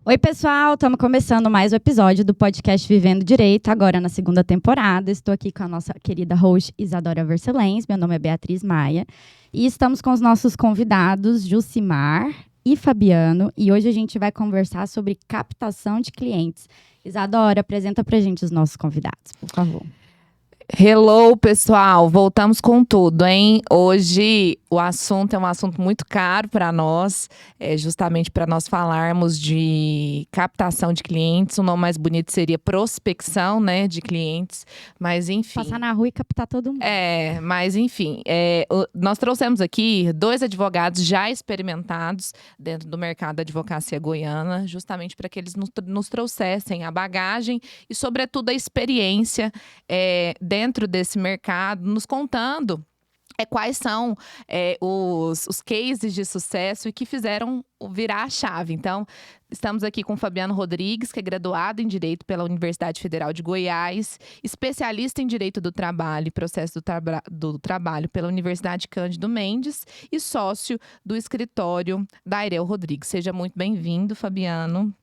Oi, pessoal! Estamos começando mais um episódio do podcast Vivendo Direito, agora na segunda temporada. Estou aqui com a nossa querida host Isadora Vercelens, meu nome é Beatriz Maia, e estamos com os nossos convidados Jucimar e Fabiano, e hoje a gente vai conversar sobre captação de clientes. Isadora, apresenta pra gente os nossos convidados, por favor. Hello, pessoal! Voltamos com tudo, hein? Hoje o assunto é um assunto muito caro para nós, justamente para nós falarmos de captação de clientes. O nome mais bonito seria prospecção, né, de clientes, mas enfim. Passar na rua e captar todo mundo. Mas enfim, nós trouxemos aqui 2 advogados já experimentados dentro do mercado da advocacia goiana, justamente para que eles nos trouxessem a bagagem e, sobretudo, a experiência dentro desse mercado, nos contando quais são os cases de sucesso e que fizeram virar a chave. Então, estamos aqui com o Fabiano Rodrigues, que é graduado em Direito pela Universidade Federal de Goiás, especialista em Direito do Trabalho e Processo do Trabalho pela Universidade Cândido Mendes e sócio do escritório da Airel Rodrigues. Seja muito bem-vindo, Fabiano.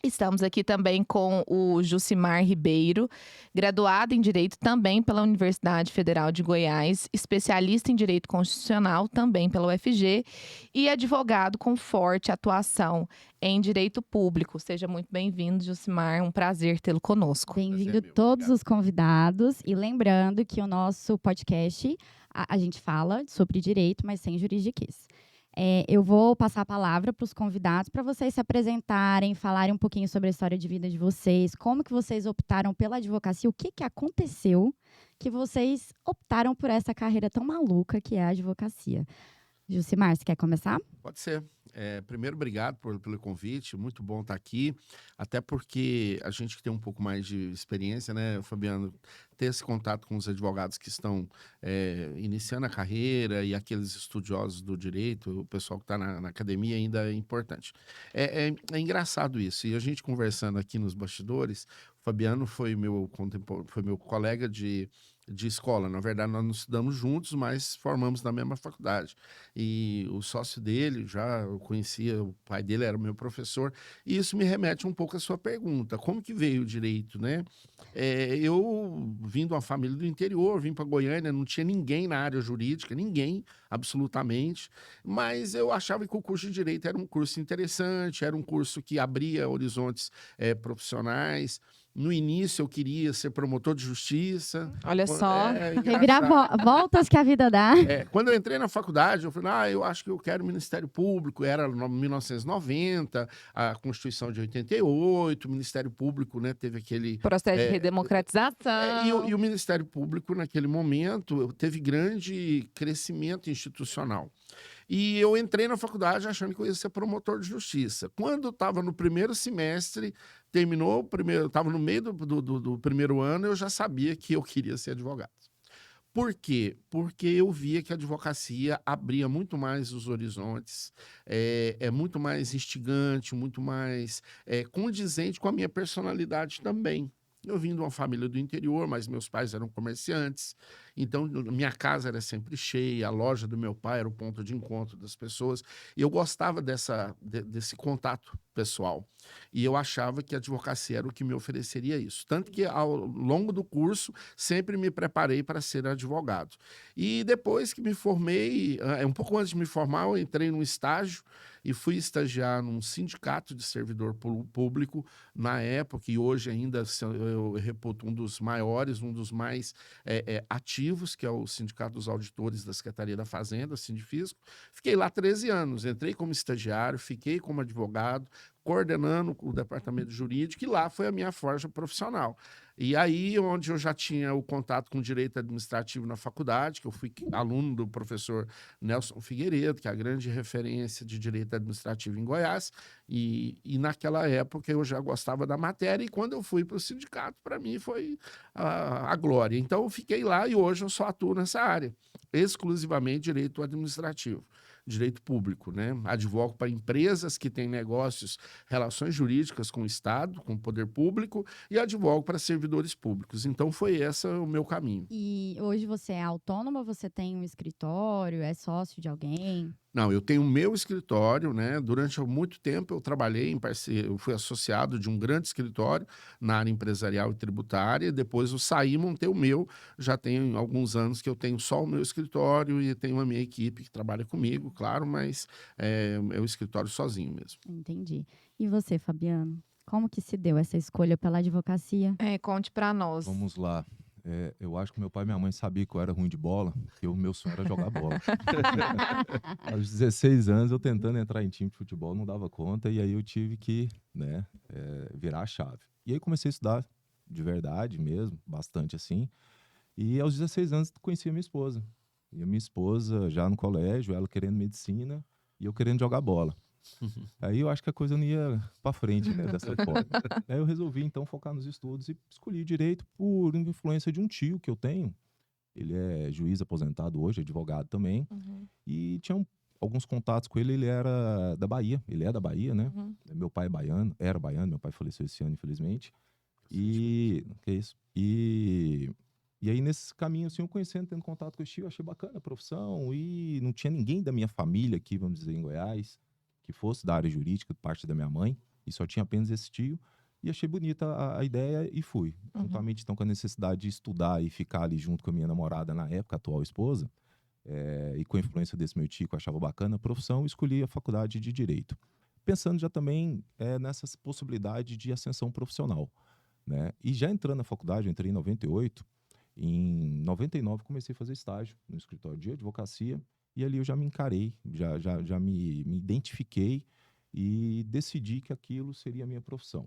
Estamos aqui também com o Jucimar Ribeiro, graduado em Direito também pela Universidade Federal de Goiás, especialista em Direito Constitucional também pela UFG e advogado com forte atuação em Direito Público. Seja muito bem-vindo, Jucimar, um prazer tê-lo conosco. Bem-vindo todos os convidados e lembrando que o nosso podcast, a gente fala sobre direito, mas sem juridiquês. Eu vou passar a palavra para os convidados para vocês se apresentarem, falarem um pouquinho sobre a história de vida de vocês, como que vocês optaram pela advocacia, o que aconteceu que vocês optaram por essa carreira tão maluca que é a advocacia. Jucimar, você quer começar? Pode ser. Primeiro, obrigado pelo convite, muito bom estar aqui, até porque a gente que tem um pouco mais de experiência, né, Fabiano, ter esse contato com os advogados que estão iniciando a carreira e aqueles estudiosos do direito, o pessoal que está na academia ainda é importante. É engraçado isso, e a gente conversando aqui nos bastidores, o Fabiano foi meu colega de escola. Na verdade, nós não estudamos juntos, mas formamos na mesma faculdade. E o sócio dele, eu conhecia, o pai dele era meu professor, e isso me remete um pouco à sua pergunta. Como que veio o direito, né? Eu vim de uma família do interior, vim para Goiânia, não tinha ninguém na área jurídica, ninguém, absolutamente, mas eu achava que o curso de Direito era um curso interessante, era um curso que abria horizontes profissionais. No início, eu queria ser promotor de justiça. Olha só. Voltas que a vida dá. Quando eu entrei na faculdade, eu falei, eu acho que eu quero o Ministério Público. Era 1990, a Constituição de 88, o Ministério Público, né, teve aquele... processo de redemocratização. E o Ministério Público, naquele momento, teve grande crescimento institucional. E eu entrei na faculdade achando que eu ia ser promotor de justiça. Quando eu estava no primeiro semestre, estava no meio do primeiro ano, eu já sabia que eu queria ser advogado. Por quê? Porque eu via que a advocacia abria muito mais os horizontes, é muito mais instigante, muito mais condizente com a minha personalidade também. Eu vim de uma família do interior, mas meus pais eram comerciantes, então minha casa era sempre cheia, a loja do meu pai era o ponto de encontro das pessoas, e eu gostava desse contato pessoal. E eu achava que a advocacia era o que me ofereceria isso. Tanto que, ao longo do curso, sempre me preparei para ser advogado. E depois que me formei, um pouco antes de me formar, eu entrei num estágio e fui estagiar num sindicato de servidor público, na época, e hoje ainda eu reputo um dos maiores, um dos mais ativos, que é o Sindicato dos Auditores da Secretaria da Fazenda, Sindifisco. Fiquei lá 13 anos, entrei como estagiário, fiquei como advogado, coordenando o departamento jurídico, e lá foi a minha forja profissional. E aí, onde eu já tinha o contato com direito administrativo na faculdade, que eu fui aluno do professor Nelson Figueiredo, que é a grande referência de direito administrativo em Goiás, e naquela época eu já gostava da matéria, e quando eu fui para o sindicato, para mim foi a glória. Então, eu fiquei lá e hoje eu só atuo nessa área, exclusivamente direito administrativo. Direito público, né? Advogo para empresas que têm negócios relações jurídicas com o Estado, com o poder público, e advogo para servidores públicos. Então, foi esse o meu caminho. E hoje você é autônoma, você tem um escritório, é sócio de alguém? Não, eu tenho o meu escritório, né? Durante muito tempo eu trabalhei em parceria, eu fui associado de um grande escritório na área empresarial e tributária, depois eu saí e montei o meu. Já tem alguns anos que eu tenho só o meu escritório e tenho a minha equipe que trabalha comigo, claro, mas é o escritório sozinho mesmo. Entendi. E você, Fabiano? Como que se deu essa escolha pela advocacia? Conte pra nós. Vamos lá. Eu acho que meu pai e minha mãe sabiam que eu era ruim de bola, porque o meu sonho era jogar bola. Aos 16 anos, eu tentando entrar em time de futebol, não dava conta, e aí eu tive que, né, virar a chave. E aí comecei a estudar de verdade mesmo, bastante assim. E aos 16 anos, conheci a minha esposa. E a minha esposa já no colégio, ela querendo medicina e eu querendo jogar bola. Aí eu acho que a coisa não ia pra frente, né, dessa forma. Aí eu resolvi, então, focar nos estudos e escolhi direito por influência de um tio que eu tenho. Ele é juiz aposentado hoje, advogado também. E tinha alguns contatos com ele, ele era da Bahia. Ele é da Bahia, né? Meu pai é baiano, era baiano, meu pai faleceu esse ano, infelizmente. E... Que isso? E aí, nesse caminho, assim, eu conhecendo, tendo contato com esse tio, eu achei bacana a profissão. E não tinha ninguém da minha família aqui, vamos dizer, em Goiás, que fosse da área jurídica, parte da minha mãe, e só tinha apenas esse tio, e achei bonita a ideia e fui. Juntamente, então, com a necessidade de estudar e ficar ali junto com a minha namorada na época, atual esposa, e com a influência desse meu tio, que eu achava bacana a profissão, escolhi a faculdade de Direito. Pensando já também nessa possibilidade de ascensão profissional, né? E já entrando na faculdade, eu entrei em 98, em 99 comecei a fazer estágio no escritório de advocacia, e ali eu já me encarei, já me identifiquei e decidi que aquilo seria a minha profissão.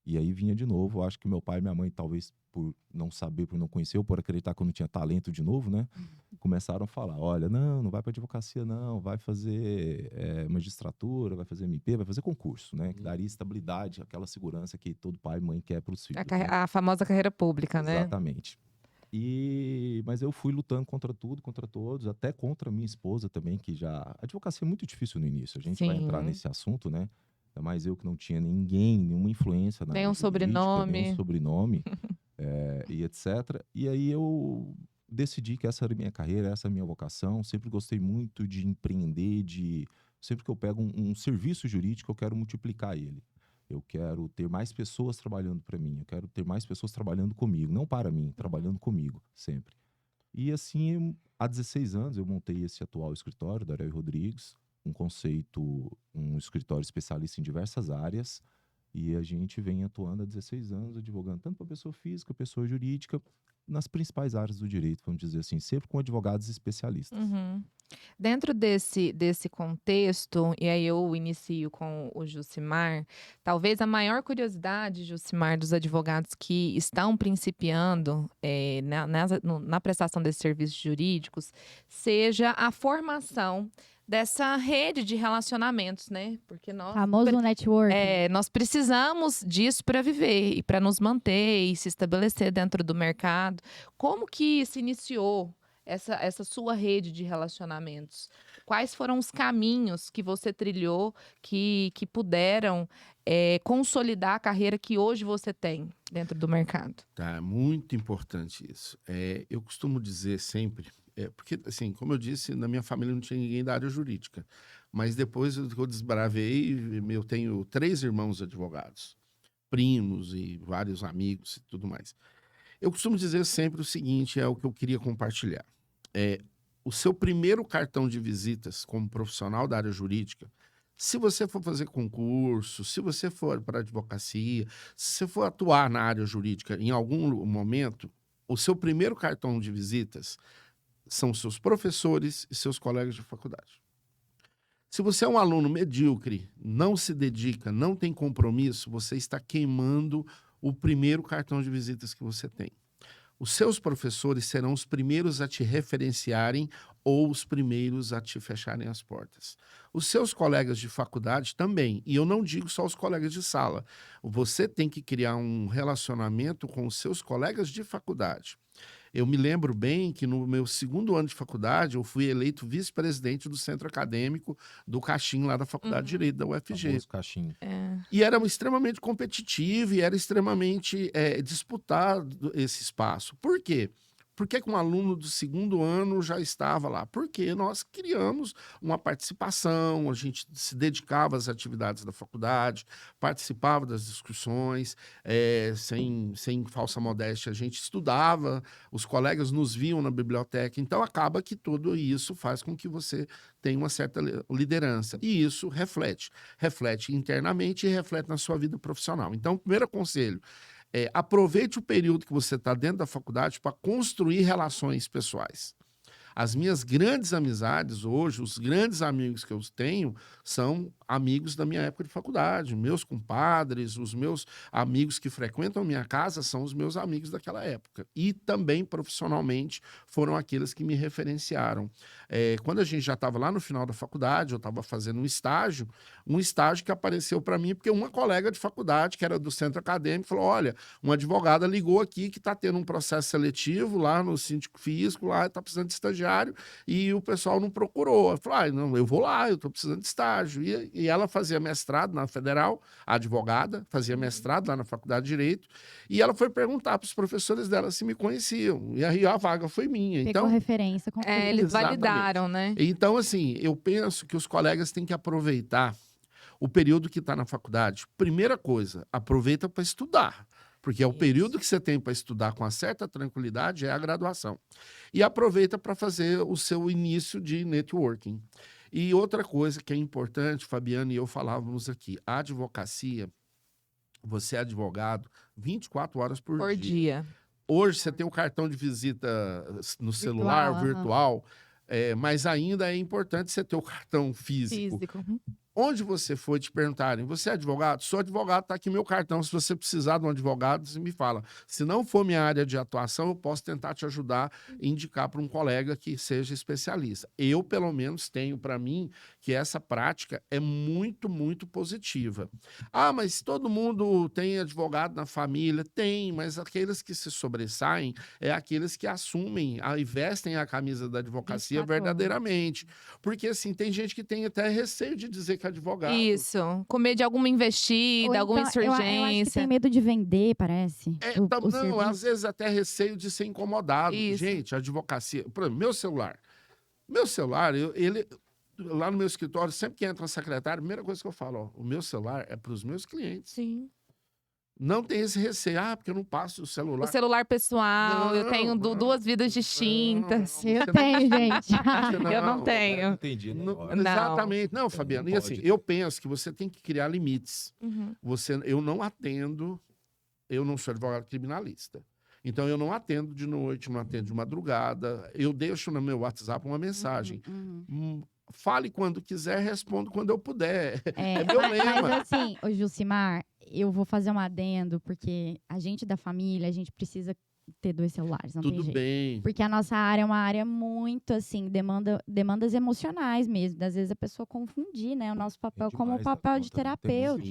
E aí vinha de novo, acho que meu pai e minha mãe, talvez por não saber, por não conhecer, ou por acreditar que eu não tinha talento de novo, né? Começaram a falar, olha, não vai para advocacia não, vai fazer magistratura, vai fazer MP, vai fazer concurso, né? Que daria estabilidade, aquela segurança que todo pai e mãe quer para os filhos. A famosa carreira pública, né? Exatamente. Mas eu fui lutando contra tudo, contra todos, até contra minha esposa também, que já... A advocacia é muito difícil no início, a gente vai entrar nesse assunto, né? Mas eu que não tinha nenhuma influência na nem um sobrenome, nem um sobrenome e etc. E aí eu decidi que essa era a minha carreira, essa é a minha vocação. Sempre gostei muito de empreender, sempre que eu pego um serviço jurídico, eu quero multiplicar ele. Eu quero ter mais pessoas trabalhando para mim, eu quero ter mais pessoas trabalhando comigo, não para mim, trabalhando comigo, sempre. E assim, há 16 anos eu montei esse atual escritório da Ariel Rodrigues, um escritório especialista em diversas áreas, e a gente vem atuando há 16 anos, advogando tanto para pessoa física, pessoa jurídica, nas principais áreas do direito, vamos dizer assim, sempre com advogados especialistas. Dentro desse contexto, e aí eu inicio com o Jucimar, talvez a curiosidade, Jucimar, dos advogados que estão principiando na prestação desses serviços jurídicos, seja a formação dessa rede de relacionamentos, né? Porque famoso network. Nós precisamos disso para viver e para nos manter e se estabelecer dentro do mercado. Como que se iniciou essa sua rede de relacionamentos? Quais foram os caminhos que você trilhou que puderam consolidar a carreira que hoje você tem dentro do mercado? Tá, muito importante isso. Eu costumo dizer sempre, porque, assim, como eu disse, na minha família não tinha ninguém da área jurídica, mas depois que eu desbravei, eu tenho 3 irmãos advogados, primos e vários amigos e tudo mais. Eu costumo dizer sempre o seguinte, é o que eu queria compartilhar. O seu primeiro cartão de visitas como profissional da área jurídica, se você for fazer concurso, se você for para advocacia, se você for atuar na área jurídica em algum momento, o seu primeiro cartão de visitas são seus professores e seus colegas de faculdade. Se você é um aluno medíocre, não se dedica, não tem compromisso, você está queimando o primeiro cartão de visitas que você tem. Os seus professores serão os primeiros a te referenciarem ou os primeiros a te fecharem as portas. Os seus colegas de faculdade também, e eu não digo só os colegas de sala. Você tem que criar um relacionamento com os seus colegas de faculdade. Eu me lembro bem que no meu segundo ano de faculdade, eu fui eleito vice-presidente do centro acadêmico do Caixim, lá da Faculdade de Direito da UFG. Famoso caixinho. E era extremamente competitivo e era extremamente disputado esse espaço. Por quê? Por que um aluno do segundo ano já estava lá? Porque nós criamos uma participação, a gente se dedicava às atividades da faculdade, participava das discussões, sem falsa modéstia, a gente estudava, os colegas nos viam na biblioteca, então acaba que tudo isso faz com que você tenha uma certa liderança. E isso reflete internamente e reflete na sua vida profissional. Então, o primeiro conselho, aproveite o período que você está dentro da faculdade para construir relações pessoais. As minhas grandes amizades hoje, os grandes amigos que eu tenho, são amigos da minha época de faculdade. Meus compadres, os meus amigos que frequentam a minha casa são os meus amigos daquela época. E também, profissionalmente, foram aqueles que me referenciaram. Quando a gente já estava lá no final da faculdade, eu estava fazendo um estágio que apareceu para mim, porque uma colega de faculdade, que era do centro acadêmico, falou, olha, uma advogada ligou aqui que está tendo um processo seletivo lá no síndico físico, lá está precisando de estagiário, e o pessoal não procurou. Eu falei, não, eu vou lá, eu estou precisando de estágio. E ela fazia mestrado na Federal, a advogada, fazia mestrado lá na Faculdade de Direito, e ela foi perguntar para os professores dela se me conheciam. E aí a vaga foi minha. Pegou Então, referência. Eles Exatamente. validaram, né? Então, assim, eu penso que os colegas têm que aproveitar o período que está na faculdade. Primeira coisa, aproveita para estudar. Porque o período que você tem para estudar com uma certa tranquilidade é a graduação. E aproveita para fazer o seu início de networking. E outra coisa que é importante, Fabiana e eu falávamos aqui, a advocacia, você é advogado 24 horas por dia. Hoje você tem o cartão de visita no celular, virtual, mas ainda é importante você ter o cartão físico. Onde você for te perguntarem, você é advogado? Sou advogado, tá aqui meu cartão. Se você precisar de um advogado, você me fala. Se não for minha área de atuação, eu posso tentar te ajudar e indicar para um colega que seja especialista. Eu, pelo menos, tenho para mim que essa prática é muito, muito positiva. Ah, mas todo mundo tem advogado na família? Tem, mas aqueles que se sobressaem é aqueles que assumem e vestem a camisa da advocacia verdadeiramente. Porque, assim, tem gente que tem até receio de dizer que é advogado. Isso. Com medo de alguma investida, alguma insurgência. Eu acho que tem medo de vender, parece. Não, às vezes até receio de ser incomodado. Isso. Gente, a advocacia... Por exemplo, meu celular, ele... Lá no meu escritório, sempre que entra uma secretária, a primeira coisa que eu falo, o meu celular é para os meus clientes. Sim. Não tem esse receio, porque eu não passo o celular. O celular pessoal, eu tenho duas vidas distintas. Eu tenho, gente. Eu não tenho. Não entendi. Não, exatamente. Não, Fabiana. E assim, eu penso que você tem que criar limites. Eu não atendo, eu não sou advogado criminalista. Então, eu não atendo de noite, não atendo de madrugada. Eu deixo no meu WhatsApp uma mensagem. Fale quando quiser, respondo quando eu puder. É meu lema. Mas assim, ô Jucimar, eu vou fazer um adendo, porque a gente da família, a gente precisa ter 2 celulares, não tem Tudo jeito. bem. Porque a nossa área é uma área muito, assim, demandas emocionais mesmo. Às vezes a pessoa confundir, né, o nosso papel como o papel de terapeuta.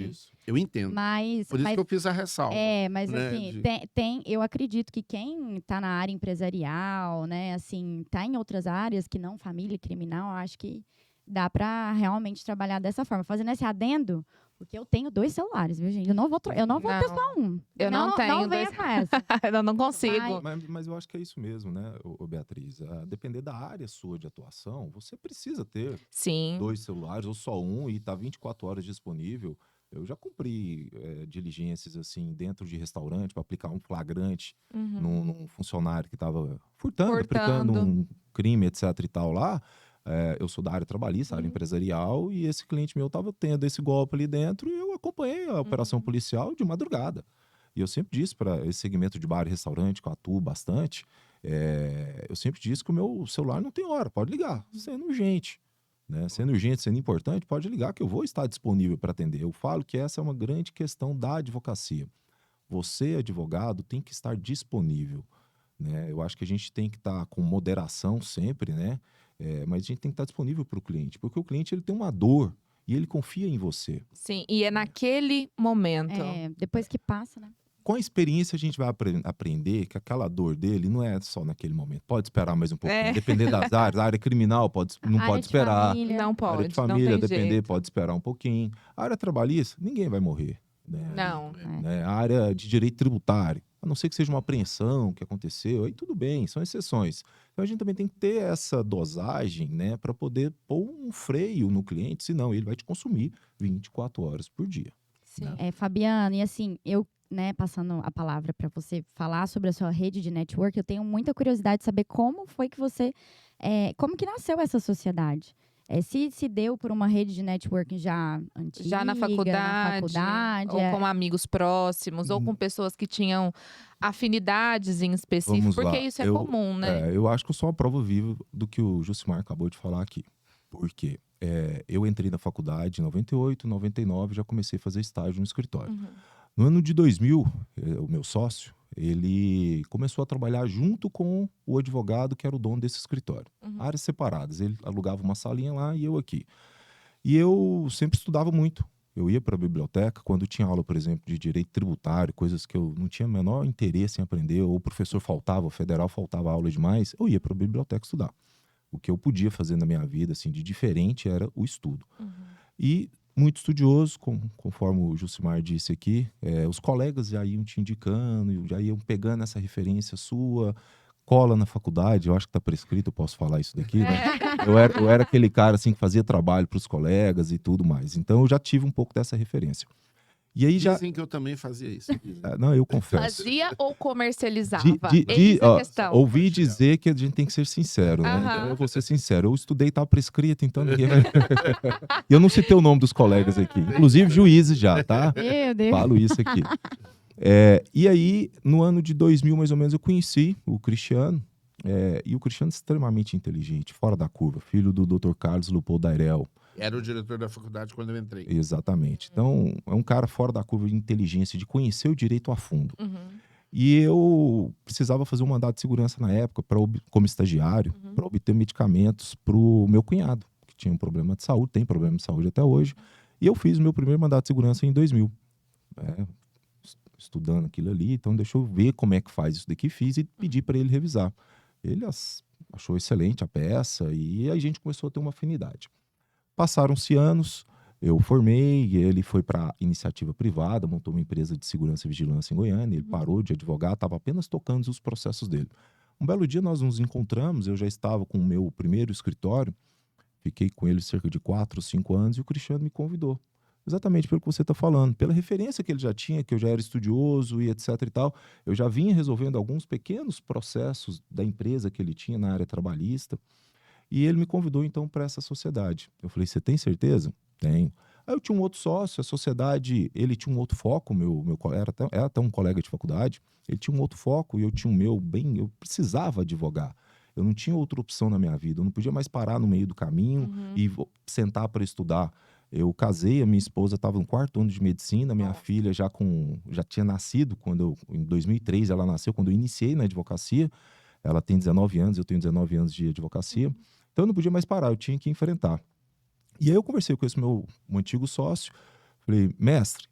Eu entendo. Mas, Por isso que eu fiz a ressalva. mas né, assim, eu acredito que quem está na área empresarial, né, assim, tá em outras áreas que não família e criminal, eu acho que dá para realmente trabalhar dessa forma. Fazendo esse adendo, porque eu tenho 2 celulares, viu, gente? Eu não vou ter só um. Eu não tenho Não venha dois. com essa. Eu não consigo. Mas eu acho que é isso mesmo, né, Beatriz? Depender da área sua de atuação, você precisa ter Sim. 2 celulares ou só um e tá 24 horas disponível. Eu já cumpri diligências assim dentro de restaurante para aplicar um flagrante num funcionário que estava furtando, aplicando um crime, etc e tal lá. Eu sou da área trabalhista, área empresarial, e esse cliente meu estava tendo esse golpe ali dentro e eu acompanhei a operação policial de madrugada. E eu sempre disse para esse segmento de bar e restaurante, que eu atuo bastante, eu sempre disse que o meu celular não tem hora, pode ligar, sendo urgente. Né? Sendo urgente, sendo importante, pode ligar que eu vou estar disponível para atender. Eu falo que essa é uma grande questão da advocacia. Você, advogado, tem que estar disponível. Né? Eu acho que a gente tem que estar com moderação sempre, né? Mas a gente tem que estar disponível para o cliente, porque o cliente ele tem uma dor e ele confia em você. Sim, e é naquele momento. Depois que passa, né? com a experiência a gente vai aprender que aquela dor dele não é só naquele momento. Pode esperar mais um pouquinho. Depender das áreas. A área criminal não Área pode de esperar. família. Não A pode, área de não família, tem depender, jeito. pode esperar um pouquinho. A área trabalhista, ninguém vai morrer. Né? Não. Né? A área de direito tributário, a não ser que seja uma apreensão que aconteceu, aí tudo bem, são exceções. Então a gente também tem que ter essa dosagem, né, para poder pôr um freio no cliente, senão ele vai te consumir 24 horas por dia. Sim. Fabiana, e assim, eu, né, passando a palavra para você falar sobre a sua rede de network, eu tenho muita curiosidade de saber como foi que você, como que nasceu essa sociedade? Se deu por uma rede de networking já antiga, Já na faculdade, ou com amigos próximos, ou com pessoas que tinham afinidades em específico, Vamos porque lá. isso é comum, né? Eu acho que eu sou a prova viva do que o Jucimar acabou de falar aqui. Porque eu entrei na faculdade em 98, 99, já comecei a fazer estágio no escritório. Uhum. No ano de 2000, o meu sócio, ele começou a trabalhar junto com o advogado que era o dono desse escritório. Uhum. Áreas separadas. Ele alugava uma salinha lá e eu aqui. E eu sempre estudava muito. Eu ia para a biblioteca, quando tinha aula, por exemplo, de direito tributário, coisas que eu não tinha o menor interesse em aprender, ou o professor faltava, o federal faltava aula demais, eu ia para a biblioteca estudar. O que eu podia fazer na minha vida, assim, de diferente era o estudo. Uhum. E muito estudioso, conforme o Jucimar disse aqui, os colegas já iam te indicando, já iam pegando essa referência sua, cola na faculdade, eu acho que está prescrito, eu posso falar isso daqui, né? Eu era aquele cara assim que fazia trabalho para os colegas e tudo mais. Então eu já tive um pouco dessa referência. E aí já... Dizem que eu também fazia isso. Não, eu confesso. Fazia ou comercializava? Essa é a questão. Ouvi dizer que a gente tem que ser sincero, né? Então, eu vou ser sincero. Eu estudei, estava prescrito, então ninguém vai... E eu não citei o nome dos colegas aqui. Inclusive juízes já, tá? Meu Deus. Falo isso aqui. E aí, no ano de 2000, mais ou menos, eu conheci o Cristiano. E o Cristiano é extremamente inteligente, fora da curva. Filho do Dr. Carlos Leopoldo Dairel. Era o diretor da faculdade quando eu entrei. Exatamente. Então, é um cara fora da curva de inteligência, de conhecer o direito a fundo. Uhum. E eu precisava fazer um mandado de segurança na época, como estagiário, para obter medicamentos para o meu cunhado, que tinha um problema de saúde, tem problema de saúde até hoje. E eu fiz o meu primeiro mandado de segurança em 2000. Estudando aquilo ali, então deixa eu ver como é que faz isso daqui. Fiz e pedi para ele revisar. Ele achou excelente a peça e a gente começou a ter uma afinidade. Passaram-se anos, eu formei, ele foi para iniciativa privada, montou uma empresa de segurança e vigilância em Goiânia, ele parou de advogar, estava apenas tocando os processos dele. Um belo dia nós nos encontramos, eu já estava com o meu primeiro escritório, fiquei com ele cerca de 4 ou 5 anos e o Cristiano me convidou. Exatamente pelo que você está falando, pela referência que ele já tinha, que eu já era estudioso e etc e tal, eu já vinha resolvendo alguns pequenos processos da empresa que ele tinha na área trabalhista. E ele me convidou, então, para essa sociedade. Eu falei, você tem certeza? Tenho. Aí eu tinha um outro sócio, a sociedade, ele tinha um outro foco, era até um colega de faculdade, ele tinha um outro foco e eu tinha o meu eu precisava advogar. Eu não tinha outra opção na minha vida, eu não podia mais parar no meio do caminho e sentar para estudar. Eu casei, a minha esposa estava no 4º ano de medicina, minha filha já tinha nascido, em 2003 ela nasceu, quando eu iniciei na advocacia. Ela tem 19 anos, eu tenho 19 anos de advocacia. Então eu não podia mais parar, eu tinha que enfrentar. E aí eu conversei com esse meu antigo sócio, falei, mestre,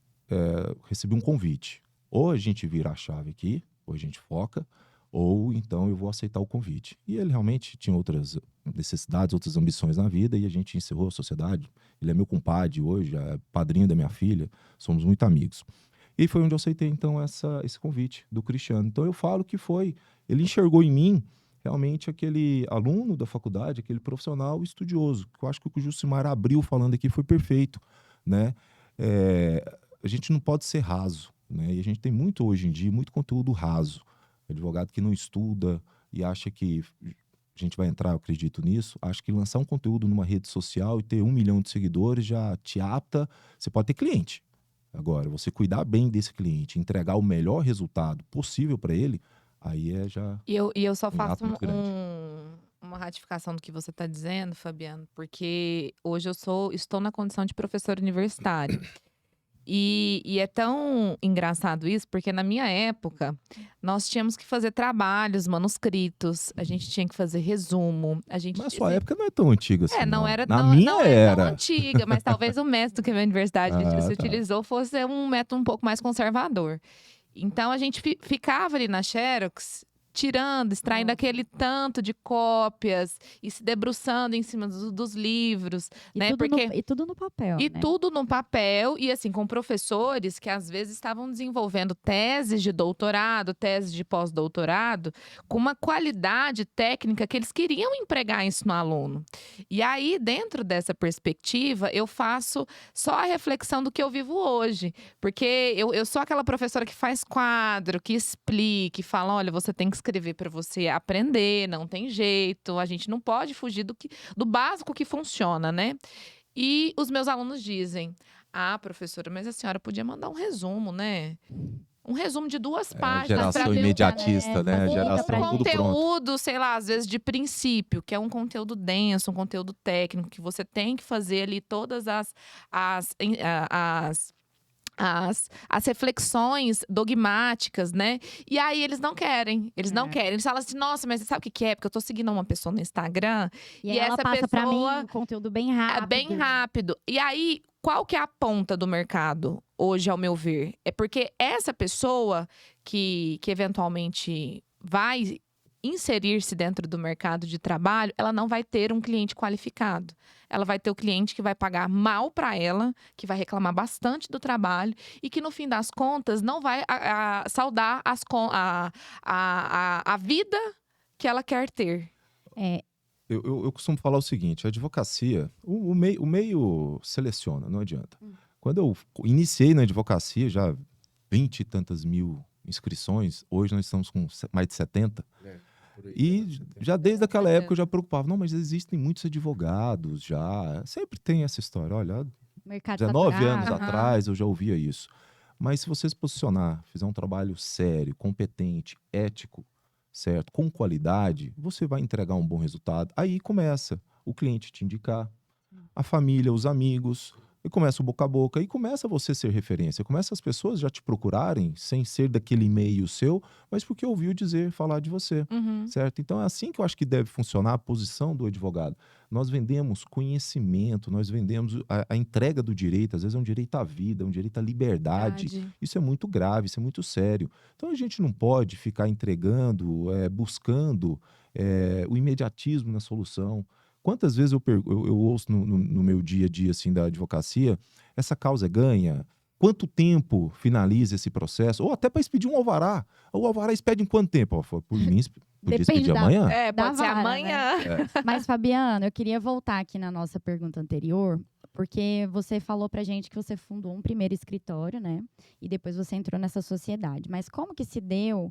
recebi um convite. Ou a gente vira a chave aqui, ou a gente foca, ou então eu vou aceitar o convite. E ele realmente tinha outras necessidades, outras ambições na vida, e a gente encerrou a sociedade. Ele é meu compadre hoje, é padrinho da minha filha, somos muito amigos. E foi onde eu aceitei, então, esse convite do Cristiano. Então eu falo que ele enxergou em mim realmente aquele aluno da faculdade, aquele profissional estudioso. Eu acho que o que o Jucimar abriu falando aqui foi perfeito, né? A gente não pode ser raso, né? E a gente tem muito hoje em dia, muito conteúdo raso. Advogado que não estuda e acha que a gente vai entrar, eu acredito nisso, acho que lançar um conteúdo numa rede social e ter 1 milhão de seguidores já te apta, você pode ter cliente. Agora, você cuidar bem desse cliente, entregar o melhor resultado possível para ele, aí já... E eu só faço muito grande. uma ratificação do que você está dizendo, Fabiano, porque hoje estou na condição de professor universitário. E é tão engraçado isso, porque na minha época, nós tínhamos que fazer trabalhos, manuscritos, a gente tinha que fazer resumo. Mas a sua época não é tão antiga assim, não era Na tão, minha não era. é tão antiga, mas talvez o método que a minha universidade se tá. utilizou fosse um método um pouco mais conservador. Então, a gente ficava ali na Xerox, tirando, extraindo aquele tanto de cópias e se debruçando em cima dos livros, E né? tudo, Porque e tudo no papel, e né? tudo no papel, e assim, com professores que às vezes estavam desenvolvendo teses de doutorado, teses de pós-doutorado, com uma qualidade técnica que eles queriam empregar isso no aluno. E aí, dentro dessa perspectiva, eu faço só a reflexão do que eu vivo hoje. Porque eu sou aquela professora que faz quadro, que explica, e fala: olha, você tem que escrever para você aprender, não tem jeito, a gente não pode fugir do básico que funciona, né? E os meus alunos dizem: ah, professora, mas a senhora podia mandar um resumo, né? Um resumo de 2 páginas. Geração pra ter imediatista, né? facilita Geração pra um tudo pronto. conteúdo, sei lá, às vezes de princípio, que é um conteúdo denso, um conteúdo técnico, que você tem que fazer ali todas as reflexões dogmáticas, né? E aí eles não querem. Eles não querem. Eles falam assim: nossa, mas sabe o que é? Porque eu tô seguindo uma pessoa no Instagram E aí ela essa passa pra mim pessoa um conteúdo bem rápido. é bem rápido. E aí, qual que é a ponta do mercado hoje, ao meu ver? É porque essa pessoa que eventualmente vai inserir-se dentro do mercado de trabalho, ela não vai ter um cliente qualificado. Ela vai ter o cliente que vai pagar mal para ela, que vai reclamar bastante do trabalho e que, no fim das contas, não vai saudar a vida que ela quer ter. Eu costumo falar o seguinte: a advocacia, o meio seleciona, não adianta. Quando eu iniciei na advocacia, já 20 e tantas mil inscrições, hoje nós estamos com mais de 70. E já desde aquela época eu já preocupava: não, mas existem muitos advogados já. Sempre tem essa história. Olha, Mercado 19 anos saturado. atrás eu já ouvia isso. Mas se você se posicionar, fizer um trabalho sério, competente, ético, certo, com qualidade, você vai entregar um bom resultado. Aí começa o cliente te indicar, a família, os amigos, e começa o boca a boca, e começa você ser referência, começa as pessoas já te procurarem, sem ser daquele meio seu, mas porque ouviu falar de você, certo? Então é assim que eu acho que deve funcionar a posição do advogado. Nós vendemos conhecimento, nós vendemos a entrega do direito, às vezes é um direito à vida, um direito à liberdade. Isso é muito grave, isso é muito sério. Então a gente não pode ficar entregando, buscando o imediatismo na solução. Quantas vezes eu ouço no meu dia a dia assim, da advocacia: essa causa ganha? Quanto tempo finaliza esse processo? Ou até para expedir um alvará. O alvará expede em quanto tempo? Por mim, podia expedir amanhã. Pode ser vara, amanhã. né? Mas, Fabiano, eu queria voltar aqui na nossa pergunta anterior, porque você falou pra gente que você fundou um primeiro escritório, né? E depois você entrou nessa sociedade. Mas como que se deu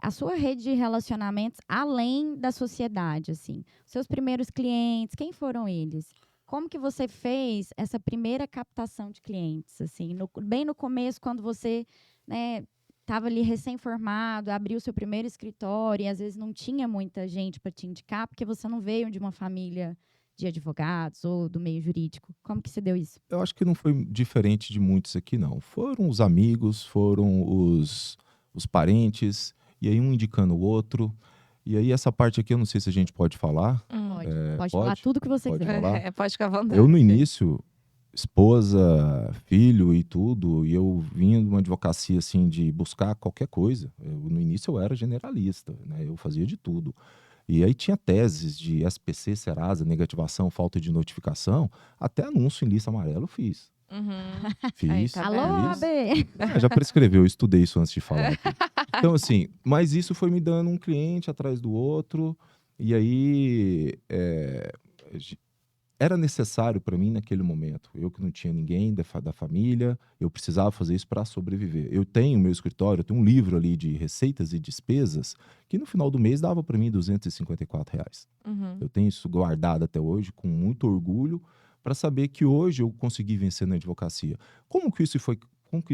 a sua rede de relacionamentos além da sociedade, assim? Seus primeiros clientes, quem foram eles? Como que você fez essa primeira captação de clientes, assim? Bem no começo, quando você, né, estava ali recém-formado, abriu seu primeiro escritório e às vezes não tinha muita gente para te indicar, porque você não veio de uma família de advogados ou do meio jurídico. Como que se deu isso? Eu acho que não foi diferente de muitos aqui, não. Foram os amigos, foram os parentes, e aí um indicando o outro. E aí essa parte aqui eu não sei se a gente pode falar. Pode falar tudo que você Pode quiser. falar? Pode ficar à vontade. Eu no início, esposa, filho e tudo, e eu vim de uma advocacia assim de buscar qualquer coisa. No início eu era generalista, né? Eu fazia de tudo. E aí tinha teses de SPC, Serasa, negativação, falta de notificação, até anúncio em lista amarela eu fiz. Fiz. Aí, tá Alô, fiz. AB! Já prescreveu, eu estudei isso antes de falar aqui. Então, assim, mas isso foi me dando um cliente atrás do outro, e aí era necessário para mim naquele momento. Eu que não tinha ninguém da família, eu precisava fazer isso para sobreviver. Eu tenho meu escritório, eu tenho um livro ali de receitas e despesas, que no final do mês dava para mim R$254. Eu tenho isso guardado até hoje, com muito orgulho, para saber que hoje eu consegui vencer na advocacia. Como que isso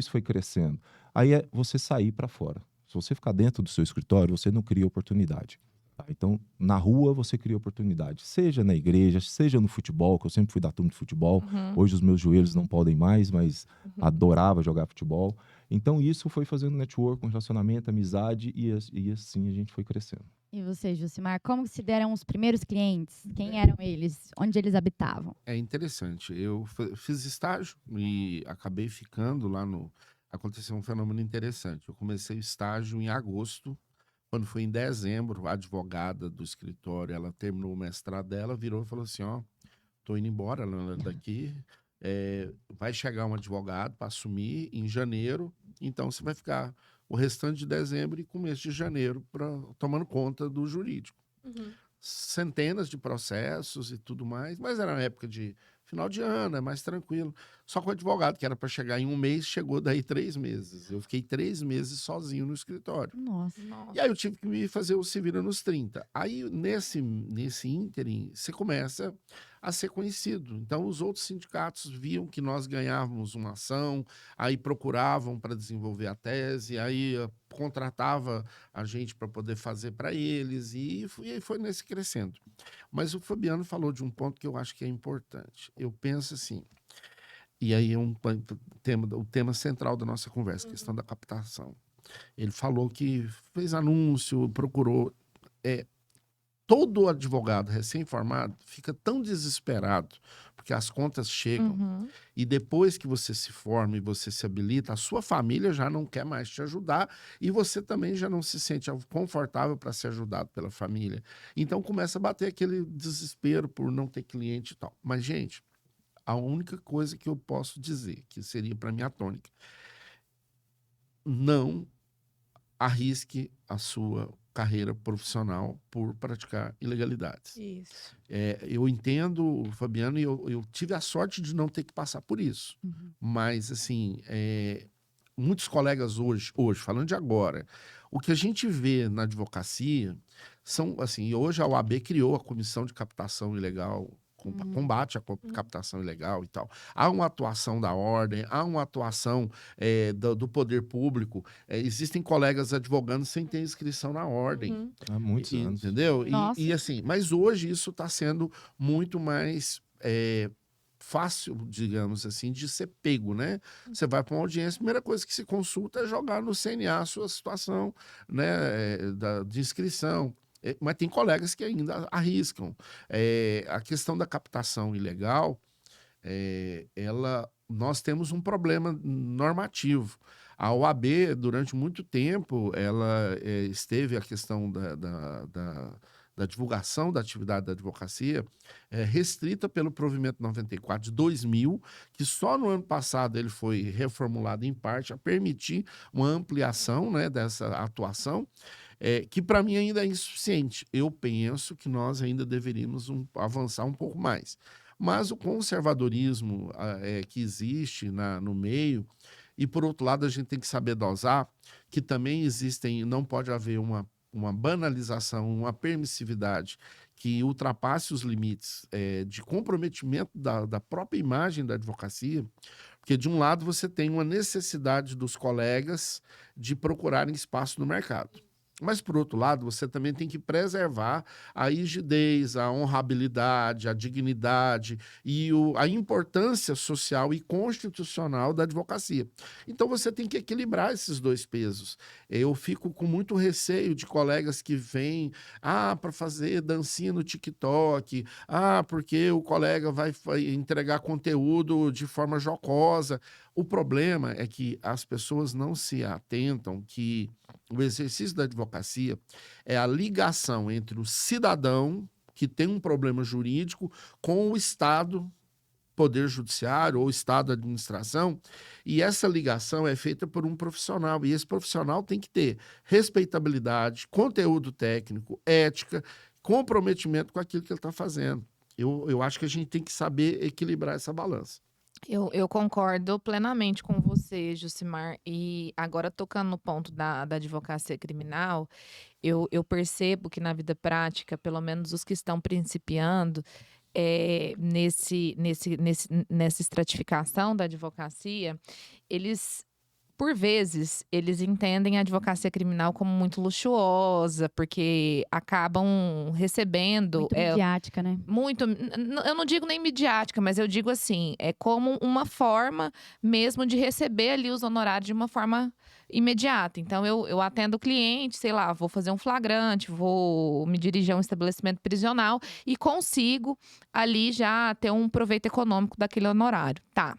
foi crescendo? Aí é você sair para fora. Se você ficar dentro do seu escritório, você não cria oportunidade. Tá? Então, na rua você cria oportunidade. Seja na igreja, seja no futebol, que eu sempre fui da turma de futebol. Hoje os meus joelhos não podem mais, mas adorava jogar futebol. Então, isso foi fazendo network, um relacionamento, amizade, e assim a gente foi crescendo. E você, Jucimar, como se deram os primeiros clientes? Quem eram eles? Onde eles habitavam? É interessante. Eu fiz estágio e acabei ficando lá no... aconteceu um fenômeno interessante. Eu comecei o estágio em agosto. Quando foi em dezembro, a advogada do escritório, ela terminou o mestrado dela, virou e falou assim, ó, tô indo embora daqui, vai chegar um advogado para assumir em janeiro, então você vai ficar o restante de dezembro e começo de janeiro tomando conta do jurídico. Centenas de processos e tudo mais, mas era uma época de final de ano, é mais tranquilo. Só que o advogado, que era para chegar em um mês, chegou daí 3 meses. Eu fiquei 3 meses sozinho no escritório. Nossa. E aí eu tive que me fazer o se vira nos 30. Aí, nesse ínterim, você começa a ser conhecido. Então, os outros sindicatos viam que nós ganhávamos uma ação, aí procuravam para desenvolver a tese, aí contratava a gente para poder fazer para eles, e foi nesse crescendo. Mas o Fabiano falou de um ponto que eu acho que é importante. Eu penso assim, e aí é o tema central da nossa conversa, questão da captação. Ele falou que fez anúncio, procurou. Todo advogado recém-formado fica tão desesperado, porque as contas chegam, e depois que você se forma e você se habilita, a sua família já não quer mais te ajudar, e você também já não se sente confortável para ser ajudado pela família. Então começa a bater aquele desespero por não ter cliente e tal. Mas, gente, a única coisa que eu posso dizer, que seria para mim a tônica, não arrisque a sua carreira profissional por praticar ilegalidades. Isso. Eu entendo, Fabiano, e eu tive a sorte de não ter que passar por isso. Mas, assim, muitos colegas hoje, falando de agora, o que a gente vê na advocacia são, assim, hoje a OAB criou a Comissão de Captação Ilegal, combate à captação ilegal e tal. Há uma atuação da ordem, há uma atuação do poder público. Existem colegas advogando sem ter inscrição na ordem. Há muitos anos. Entendeu? Nossa. E assim, mas hoje isso está sendo muito mais fácil, digamos assim, de ser pego, né? Você vai para uma audiência, a primeira coisa que se consulta é jogar no CNA a sua situação, né, de inscrição. Mas tem colegas que ainda arriscam. A questão da captação ilegal, nós temos um problema normativo. A OAB, durante muito tempo, ela esteve a questão da divulgação da atividade da advocacia restrita pelo provimento 94 de 2000, que só no ano passado ele foi reformulado em parte a permitir uma ampliação, né, dessa atuação, que para mim ainda é insuficiente. Eu penso que nós ainda deveríamos avançar um pouco mais. Mas o conservadorismo que existe no meio, e por outro lado a gente tem que saber dosar, que também não pode haver uma banalização, uma permissividade que ultrapasse os limites de comprometimento da própria imagem da advocacia, porque de um lado você tem uma necessidade dos colegas de procurarem espaço no mercado. Mas, por outro lado, você também tem que preservar a rigidez, a honrabilidade, a dignidade e a importância social e constitucional da advocacia. Então, você tem que equilibrar esses dois pesos. Eu fico com muito receio de colegas que vêm para fazer dancinha no TikTok, porque o colega vai entregar conteúdo de forma jocosa. O problema é que as pessoas não se atentam que o exercício da advocacia é a ligação entre o cidadão que tem um problema jurídico com o Estado, Poder Judiciário ou Estado Administração, e essa ligação é feita por um profissional, e esse profissional tem que ter respeitabilidade, conteúdo técnico, ética, comprometimento com aquilo que ele está fazendo. Eu acho que a gente tem que saber equilibrar essa balança. Eu concordo plenamente com você, Jucimar. E agora, tocando no ponto da advocacia criminal, eu percebo que na vida prática, pelo menos os que estão principiando nessa estratificação da advocacia, por vezes, eles entendem a advocacia criminal como muito luxuosa, porque acabam recebendo... Muito midiática, né? Eu não digo nem midiática, mas eu digo assim, é como uma forma mesmo de receber ali os honorários de uma forma imediata. Então, eu atendo o cliente, sei lá, vou fazer um flagrante, vou me dirigir a um estabelecimento prisional e consigo ali já ter um proveito econômico daquele honorário. Tá.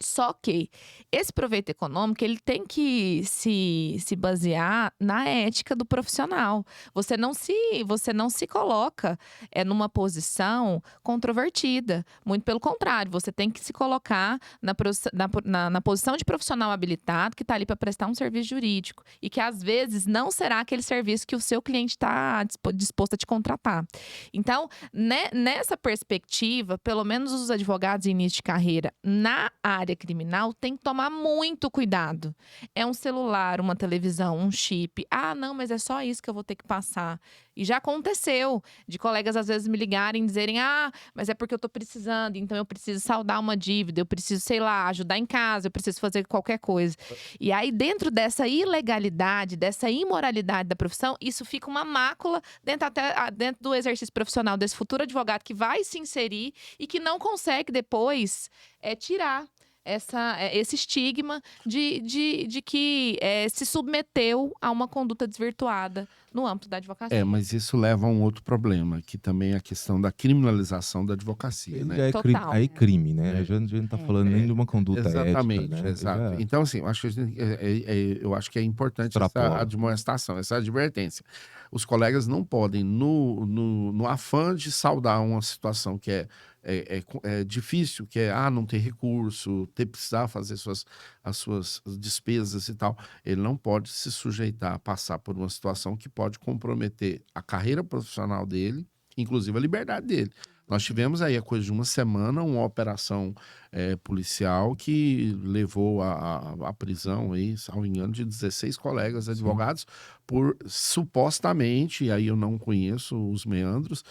Só que esse proveito econômico, ele tem que se basear na ética do profissional. Você não se coloca numa posição controvertida. Muito pelo contrário, você tem que se colocar na posição de profissional habilitado que está ali para prestar um serviço jurídico. E que, às vezes, não será aquele serviço que o seu cliente está disposto a te contratar. Então, nessa perspectiva, pelo menos os advogados em início de carreira, na área criminal, tem que tomar muito cuidado. É um celular, uma televisão, um chip. Ah, não, mas é só isso que eu vou ter que passar. E já aconteceu de colegas às vezes me ligarem e dizerem: ah, mas é porque eu tô precisando, então eu preciso saldar uma dívida, eu preciso, sei lá, ajudar em casa, eu preciso fazer qualquer coisa. E aí, dentro dessa ilegalidade, dessa imoralidade da profissão, isso fica uma mácula dentro do exercício profissional desse futuro advogado que vai se inserir e que não consegue depois tirar esse estigma de que se submeteu a uma conduta desvirtuada no âmbito da advocacia. Mas isso leva a um outro problema, que também é a questão da criminalização da advocacia, né? Aí crime, né? A gente não está falando nem de uma conduta exatamente, ética, né? Exato. Então, assim, eu acho que é importante essa admoestação, essa advertência. Os colegas não podem, no afã de saldar uma situação que é difícil, que não ter recurso, precisar fazer as suas despesas e tal, ele não pode se sujeitar a passar por uma situação que pode comprometer a carreira profissional dele, inclusive a liberdade dele. Nós tivemos aí, há coisa de uma semana, uma operação policial que levou à prisão, aí, salvo engano, de 16 colegas advogados por supostamente, e aí eu não conheço os meandros,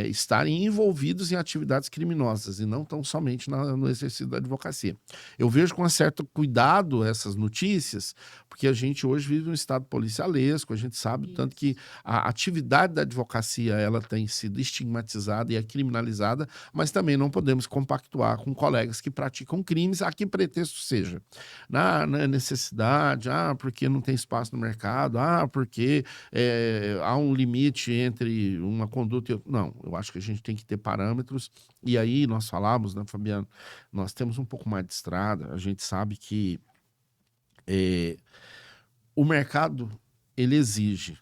estarem envolvidos em atividades criminosas e não tão somente no exercício da advocacia. Eu vejo com um certo cuidado essas notícias, porque a gente hoje vive um estado policialesco, a gente sabe tanto que a atividade da advocacia ela tem sido estigmatizada e criminalizada, mas também não podemos compactuar com colegas que praticam crimes, a que pretexto seja. Na necessidade, porque não tem espaço no mercado, porque há um limite entre uma conduta e outra. Não, eu acho que a gente tem que ter parâmetros. E aí nós falamos, né, Fabiano, nós temos um pouco mais de estrada, a gente sabe que o mercado, ele exige.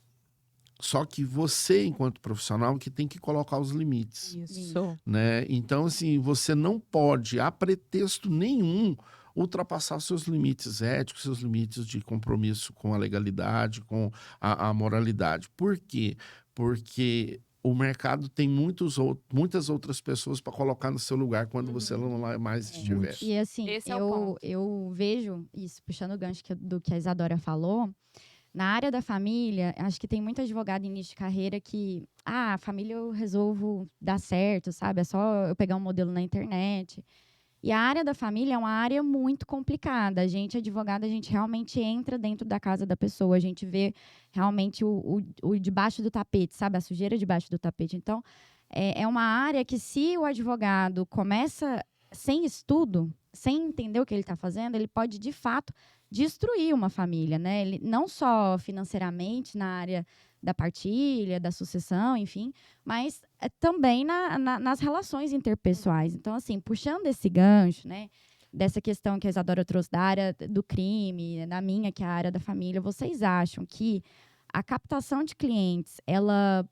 Só que você, enquanto profissional, que tem que colocar os limites. Isso. Né? Então, assim, você não pode, a pretexto nenhum, ultrapassar seus limites éticos, seus limites de compromisso com a legalidade, com a moralidade. Por quê? Porque o mercado tem muitas outras pessoas para colocar no seu lugar quando você não mais estiver. E assim, o eu vejo isso, puxando o gancho do que a Isadora falou. Na área da família, acho que tem muito advogado em início de carreira que, a família eu resolvo dar certo, sabe? É só eu pegar um modelo na internet. E a área da família é uma área muito complicada. A gente, advogado, a gente realmente entra dentro da casa da pessoa. A gente vê realmente o debaixo do tapete, sabe? A sujeira debaixo do tapete. Então, é uma área que se o advogado começa sem estudo, sem entender o que ele está fazendo, ele pode, de fato, destruir uma família, né? Ele, não só financeiramente na área da partilha, da sucessão, enfim, mas também nas relações interpessoais. Então, assim, puxando esse gancho, né, dessa questão que a Isadora trouxe da área do crime, na minha, que é a área da família, vocês acham que a captação de clientes, ela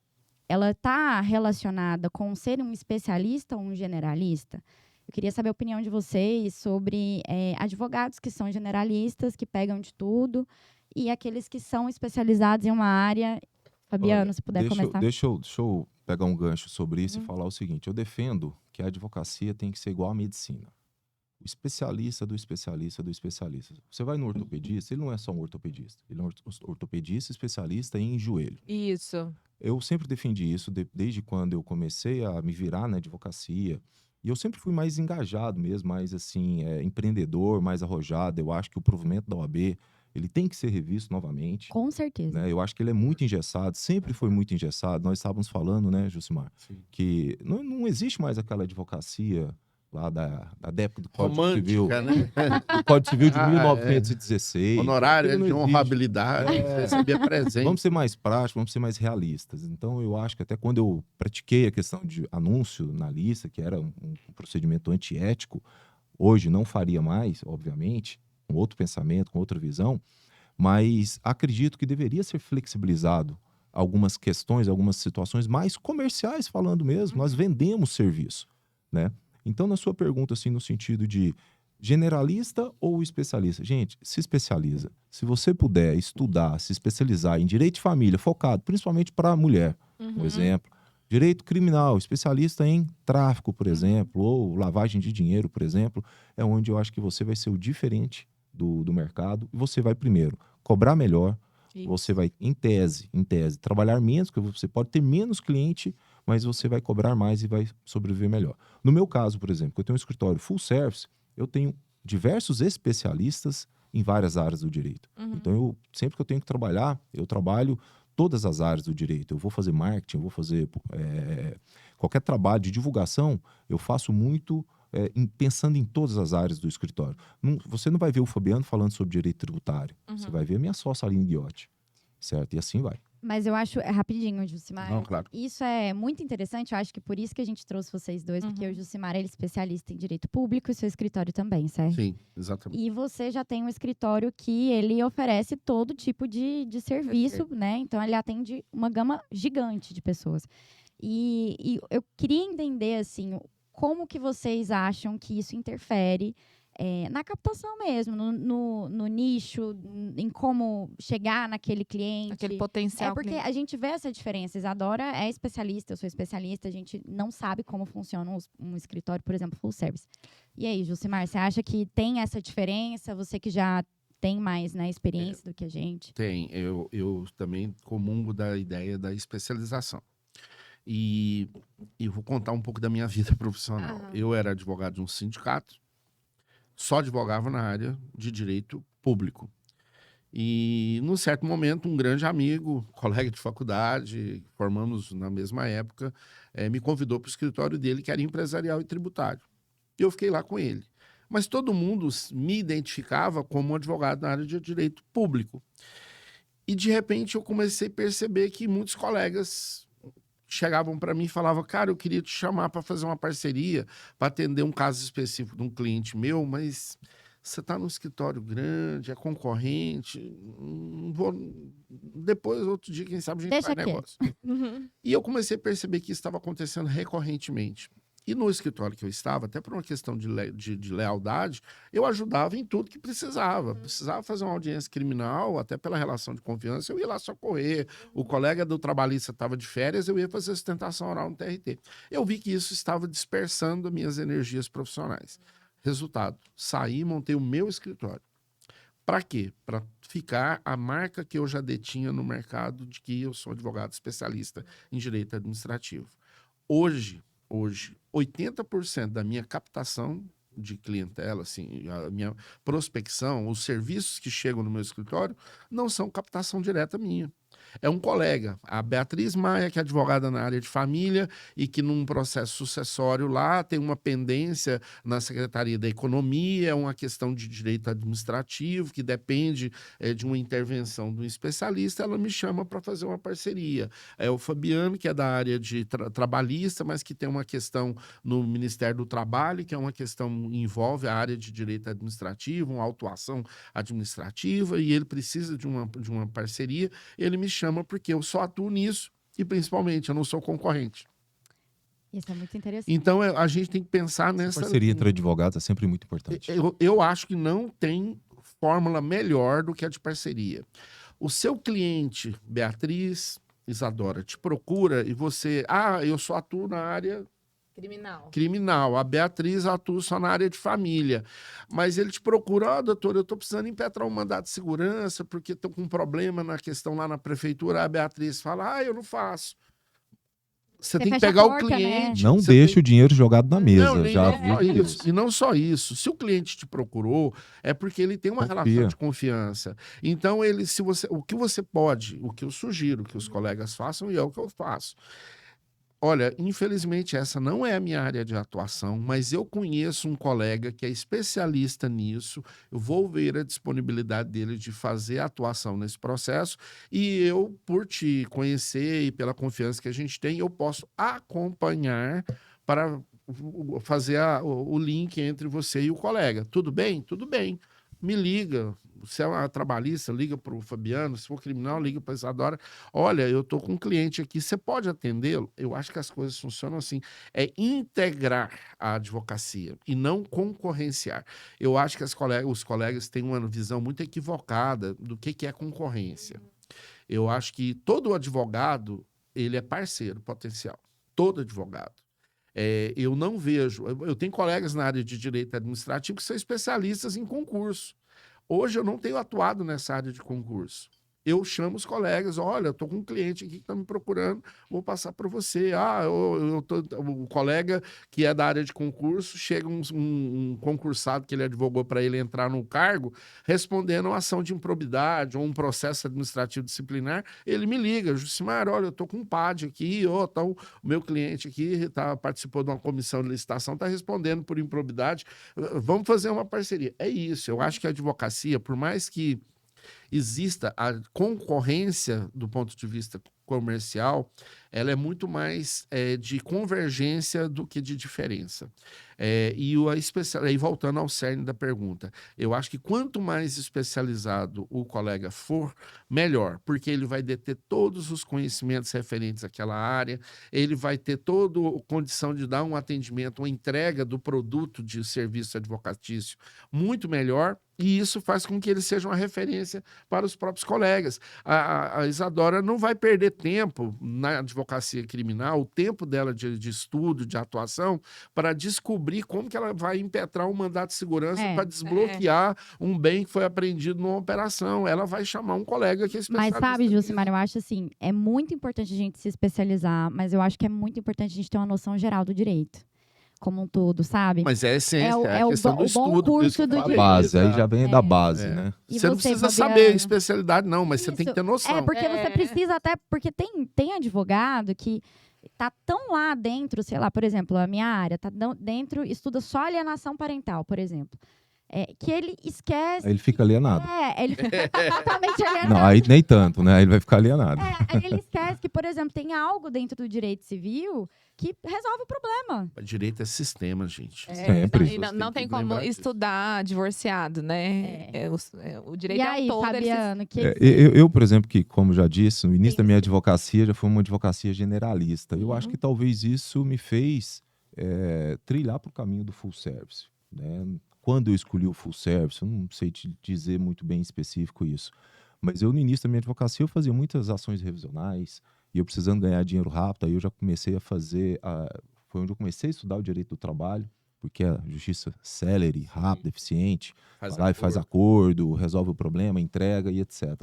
está relacionada com ser um especialista ou um generalista? Eu queria saber a opinião de vocês sobre advogados que são generalistas, que pegam de tudo, e aqueles que são especializados em uma área. Fabiano, Olha, se puder começar. Deixa eu pegar um gancho sobre isso e falar o seguinte. Eu defendo que a advocacia tem que ser igual à medicina. O especialista do especialista do especialista. Você vai no ortopedista, ele não é só um ortopedista. Ele é um ortopedista especialista em joelho. Isso. Eu sempre defendi isso desde quando eu comecei a me virar na advocacia. E eu sempre fui mais engajado mesmo, mais assim, empreendedor, mais arrojado. Eu acho que o provimento da OAB, ele tem que ser revisto novamente. Com certeza. Né? Eu acho que ele é muito engessado, sempre foi muito engessado. Nós estávamos falando, né, Jucimar, que não existe mais aquela advocacia lá da época do Código Civil. Né? Do Código Civil de 1916. Honorária de honrabilidade, receber presente. Vamos ser mais práticos, vamos ser mais realistas. Então, eu acho que até quando eu pratiquei a questão de anúncio na lista, que era um procedimento antiético, Hoje não faria mais, obviamente, com outro pensamento, com outra visão, mas acredito que deveria ser flexibilizado algumas questões, algumas situações mais comerciais falando mesmo. Nós vendemos serviço, né? Então, na sua pergunta, assim, no sentido de generalista ou especialista? Gente, se especializa. Se você puder estudar, se especializar em direito de família, focado principalmente para a mulher, um exemplo. Direito criminal, especialista em tráfico, por exemplo, ou lavagem de dinheiro, por exemplo, é onde eu acho que você vai ser o diferente do mercado. E você vai, primeiro, cobrar melhor. Isso. Você vai, em tese, trabalhar menos, porque você pode ter menos cliente, mas você vai cobrar mais e vai sobreviver melhor. No meu caso, por exemplo, eu tenho um escritório full service, eu tenho diversos especialistas em várias áreas do direito. Então, sempre que eu tenho que trabalhar, eu trabalho todas as áreas do direito. Eu vou fazer marketing, eu vou fazer qualquer trabalho de divulgação, eu faço muito pensando em todas as áreas do escritório. Você não vai ver o Fabiano falando sobre direito tributário. Você vai ver a minha sócia Aline Guiotti, certo? E assim vai. Mas eu acho, rapidinho, Jucimar, Não, claro. isso é muito interessante, eu acho que por isso que a gente trouxe vocês dois, porque o Jucimar, ele é especialista em direito público e seu escritório também, certo? Sim, exatamente. E você já tem um escritório que ele oferece todo tipo de serviço, né? Então, ele atende uma gama gigante de pessoas. E eu queria entender, assim, como que vocês acham que isso interfere na captação mesmo, no nicho, em como chegar naquele cliente. Aquele potencial. Porque a gente vê essa diferença. Isadora é especialista, eu sou especialista, a gente não sabe como funciona um escritório, por exemplo, full service. E aí, Jucimar, você acha que tem essa diferença? Você que já tem mais, né, experiência do que a gente? Tem. Eu também comungo da ideia da especialização. E eu vou contar um pouco da minha vida profissional. Eu era advogado de um sindicato, só advogava na área de direito público. E, num certo momento, um grande amigo, colega de faculdade, formamos na mesma época, me convidou para o escritório dele, que era empresarial e tributário. E eu fiquei lá com ele. Mas todo mundo me identificava como um advogado na área de direito público. E, de repente, eu comecei a perceber que muitos colegas chegavam para mim e falavam: cara, eu queria te chamar para fazer uma parceria, para atender um caso específico de um cliente meu, mas você está num escritório grande, é concorrente, não vou... Depois, outro dia, quem sabe, a gente Deixa faz quieto. negócio. E eu comecei a perceber que isso estava acontecendo recorrentemente. E no escritório que eu estava, até por uma questão de lealdade, eu ajudava em tudo que precisava. Precisava fazer uma audiência criminal, até pela relação de confiança, eu ia lá socorrer. O colega do trabalhista estava de férias, eu ia fazer sustentação oral no TRT. Eu vi que isso estava dispersando as minhas energias profissionais. Resultado, saí e montei o meu escritório. Para quê? Para ficar a marca que eu já detinha no mercado de que eu sou advogado especialista em direito administrativo. Hoje, 80% da minha captação de clientela, assim, a minha prospecção, os serviços que chegam no meu escritório, não são captação direta minha. É um colega, a Beatriz Maia, que é advogada na área de família e que num processo sucessório lá tem uma pendência na Secretaria da Economia, é uma questão de direito administrativo que depende de uma intervenção de um especialista, ela me chama para fazer uma parceria. É o Fabiano, que é da área de trabalhista, mas que tem uma questão no Ministério do Trabalho, que é uma questão que envolve a área de direito administrativo, uma autuação administrativa, e ele precisa de uma parceria. Ele me chama porque eu só atuo nisso e, principalmente, eu não sou concorrente. Isso é muito interessante. Então, a gente tem que pensar nessa... Parceria entre advogados é sempre muito importante. Eu acho que não tem fórmula melhor do que a de parceria. O seu cliente, Beatriz, Isadora, te procura e você... eu só atuo na área... criminal. A Beatriz atua só na área de família. Mas ele te procura: doutor, eu estou precisando impetrar um mandado de segurança porque estou com um problema na questão lá na prefeitura. A Beatriz fala: eu não faço. Você tem que fecha a pegar o porta, cliente. né? Não deixe o dinheiro jogado na mesa. Não, Já não só vi isso. E não só isso. Se o cliente te procurou, é porque ele tem uma relação de confiança. Então, o que você pode, o que eu sugiro que os colegas façam, e é o que eu faço. Olha, infelizmente essa não é a minha área de atuação, mas eu conheço um colega que é especialista nisso, eu vou ver a disponibilidade dele de fazer a atuação nesse processo e eu, por te conhecer e pela confiança que a gente tem, eu posso acompanhar para fazer o link entre você e o colega. Tudo bem? Tudo bem. Me liga. Se é uma trabalhista, liga para o Fabiano. Se for criminal, liga para a Isadora. Olha, eu estou com um cliente aqui, você pode atendê-lo? Eu acho que as coisas funcionam assim. É integrar a advocacia e não concorrenciar. Eu acho que os colegas têm uma visão muito equivocada do que é concorrência. Eu acho que todo advogado, ele é parceiro potencial. Todo advogado. Eu não vejo... Eu tenho colegas na área de direito administrativo que são especialistas em concurso. Hoje eu não tenho atuado nessa área de concurso. Eu chamo os colegas, olha, eu estou com um cliente aqui que está me procurando, vou passar para você. O colega que é da área de concurso, chega um concursado que ele advogou para ele entrar no cargo, respondendo uma ação de improbidade ou um processo administrativo disciplinar, ele me liga, Jucimar, olha, eu estou com um PAD aqui, então, o meu cliente aqui participou de uma comissão de licitação, está respondendo por improbidade, vamos fazer uma parceria. É isso, eu acho que a advocacia, por mais que exista a concorrência do ponto de vista comercial, ela é muito mais de convergência do que de diferença. E voltando ao cerne da pergunta, eu acho que quanto mais especializado o colega for, melhor, porque ele vai deter todos os conhecimentos referentes àquela área, ele vai ter toda a condição de dar um atendimento, uma entrega do produto de serviço advocatício muito melhor, e isso faz com que ele seja uma referência para os próprios colegas. A Isadora não vai perder tempo na advocacia criminal, o tempo dela de estudo, de atuação, para descobrir como que ela vai impetrar um mandato de segurança para desbloquear um bem que foi apreendido numa operação. Ela vai chamar um colega que é especialista. Mas sabe, Jucimar, eu acho assim, é muito importante a gente se especializar, mas eu acho que é muito importante a gente ter uma noção geral do direito. Como um todo, sabe? Mas é a essência, é a questão do bom estudo. curso do A direito. base, aí já vem da base, né? E Você não precisa saber a especialidade, não, mas você tem que ter noção. Porque você precisa até... Porque tem advogado que tá tão lá dentro, sei lá, por exemplo, a minha área, tá dentro, estuda só alienação parental, por exemplo. Que ele esquece... Aí ele fica alienado. Ele fica totalmente alienado. Não, aí nem tanto, né? Aí ele vai ficar alienado. Aí ele esquece que, por exemplo, tem algo dentro do direito civil que resolve o problema. O direito é sistema, gente. Sempre. Não tem como estudar divorciado, né? O direito e aí, todo. Fabiano, eu, por exemplo, que, como já disse, no início da minha advocacia já foi uma advocacia generalista. Eu acho que talvez isso me fez trilhar para o caminho do full service, né? Quando eu escolhi o full service, eu não sei te dizer muito bem específico isso, mas eu no início da minha advocacia eu fazia muitas ações revisionais e eu precisando ganhar dinheiro rápido, aí eu já comecei a fazer, foi onde eu comecei a estudar o direito do trabalho, porque a justiça célere, rápida, eficiente, vai lá e faz acordo, resolve o problema, entrega e etc.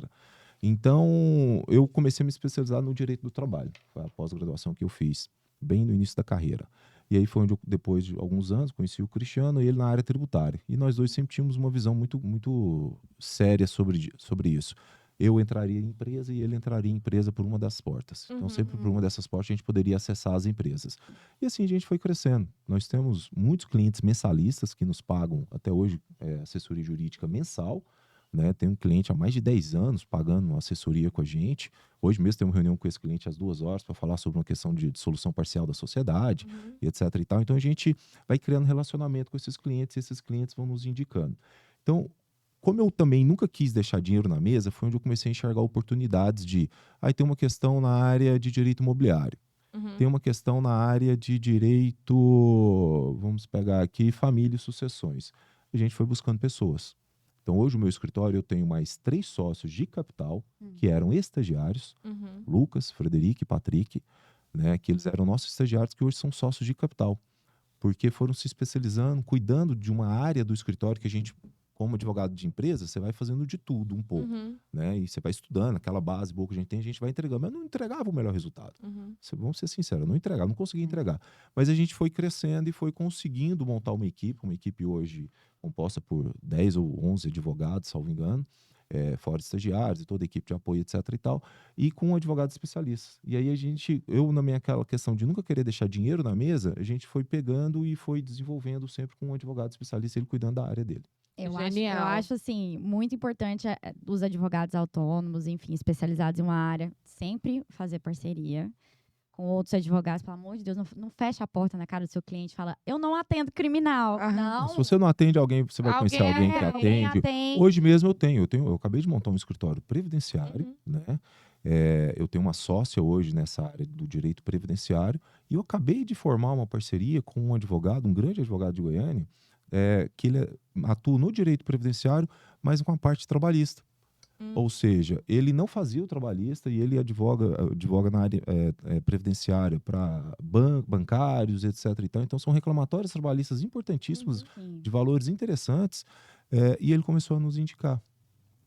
Então, eu comecei a me especializar no direito do trabalho, foi a pós-graduação que eu fiz, bem no início da carreira. E aí foi onde eu, depois de alguns anos, conheci o Cristiano e ele na área tributária. E nós dois sempre tínhamos uma visão muito, muito séria sobre isso. Eu entraria em empresa e ele entraria em empresa por uma das portas. Então, sempre por uma dessas portas a gente poderia acessar as empresas. E assim a gente foi crescendo. Nós temos muitos clientes mensalistas que nos pagam, até hoje, assessoria jurídica mensal. Né? Tem um cliente há mais de 10 anos pagando uma assessoria com a gente. Hoje mesmo tem uma reunião com esse cliente às 2 horas para falar sobre uma questão de dissolução parcial da sociedade, e etc. e tal. Então a gente vai criando relacionamento com esses clientes e esses clientes vão nos indicando. Então, como eu também nunca quis deixar dinheiro na mesa, foi onde eu comecei a enxergar oportunidades de... Aí tem uma questão na área de direito imobiliário. Tem uma questão na área de direito, vamos pegar aqui, família e sucessões. A gente foi buscando pessoas. Então, hoje, o meu escritório, eu tenho mais 3 sócios de capital, que eram estagiários, Lucas, Frederico e Patrick, né, que eles eram nossos estagiários, que hoje são sócios de capital, porque foram se especializando, cuidando de uma área do escritório que a gente, como advogado de empresa, você vai fazendo de tudo um pouco, né, e você vai estudando aquela base boa que a gente vai entregando, mas não entregava o melhor resultado. Vamos ser sinceros, não entregava, não conseguia entregar. Mas a gente foi crescendo e foi conseguindo montar uma equipe hoje composta por 10 ou 11 advogados, salvo engano, fora estagiários e toda a equipe de apoio, etc. e tal, e com advogados especialistas. E aí eu na minha aquela questão de nunca querer deixar dinheiro na mesa, a gente foi pegando e foi desenvolvendo sempre com um advogado especialista, ele cuidando da área dele. Eu acho, assim, muito importante os advogados autônomos, enfim, especializados em uma área, sempre fazer parceria com outros advogados, pelo amor de Deus, não fecha a porta na cara do seu cliente, fala, eu não atendo criminal. Não. Se você não atende alguém, você vai conhecer alguém que atende. Hoje mesmo eu acabei de montar um escritório previdenciário, né? Eu tenho uma sócia hoje nessa área do direito previdenciário e eu acabei de formar uma parceria com um advogado, um grande advogado de Goiânia, que ele atua no direito previdenciário, mas com a parte trabalhista. Ou seja, ele não fazia o trabalhista e ele advoga na área previdenciária para bancários, etc. Então, são reclamatórios trabalhistas importantíssimos, de valores interessantes, e ele começou a nos indicar,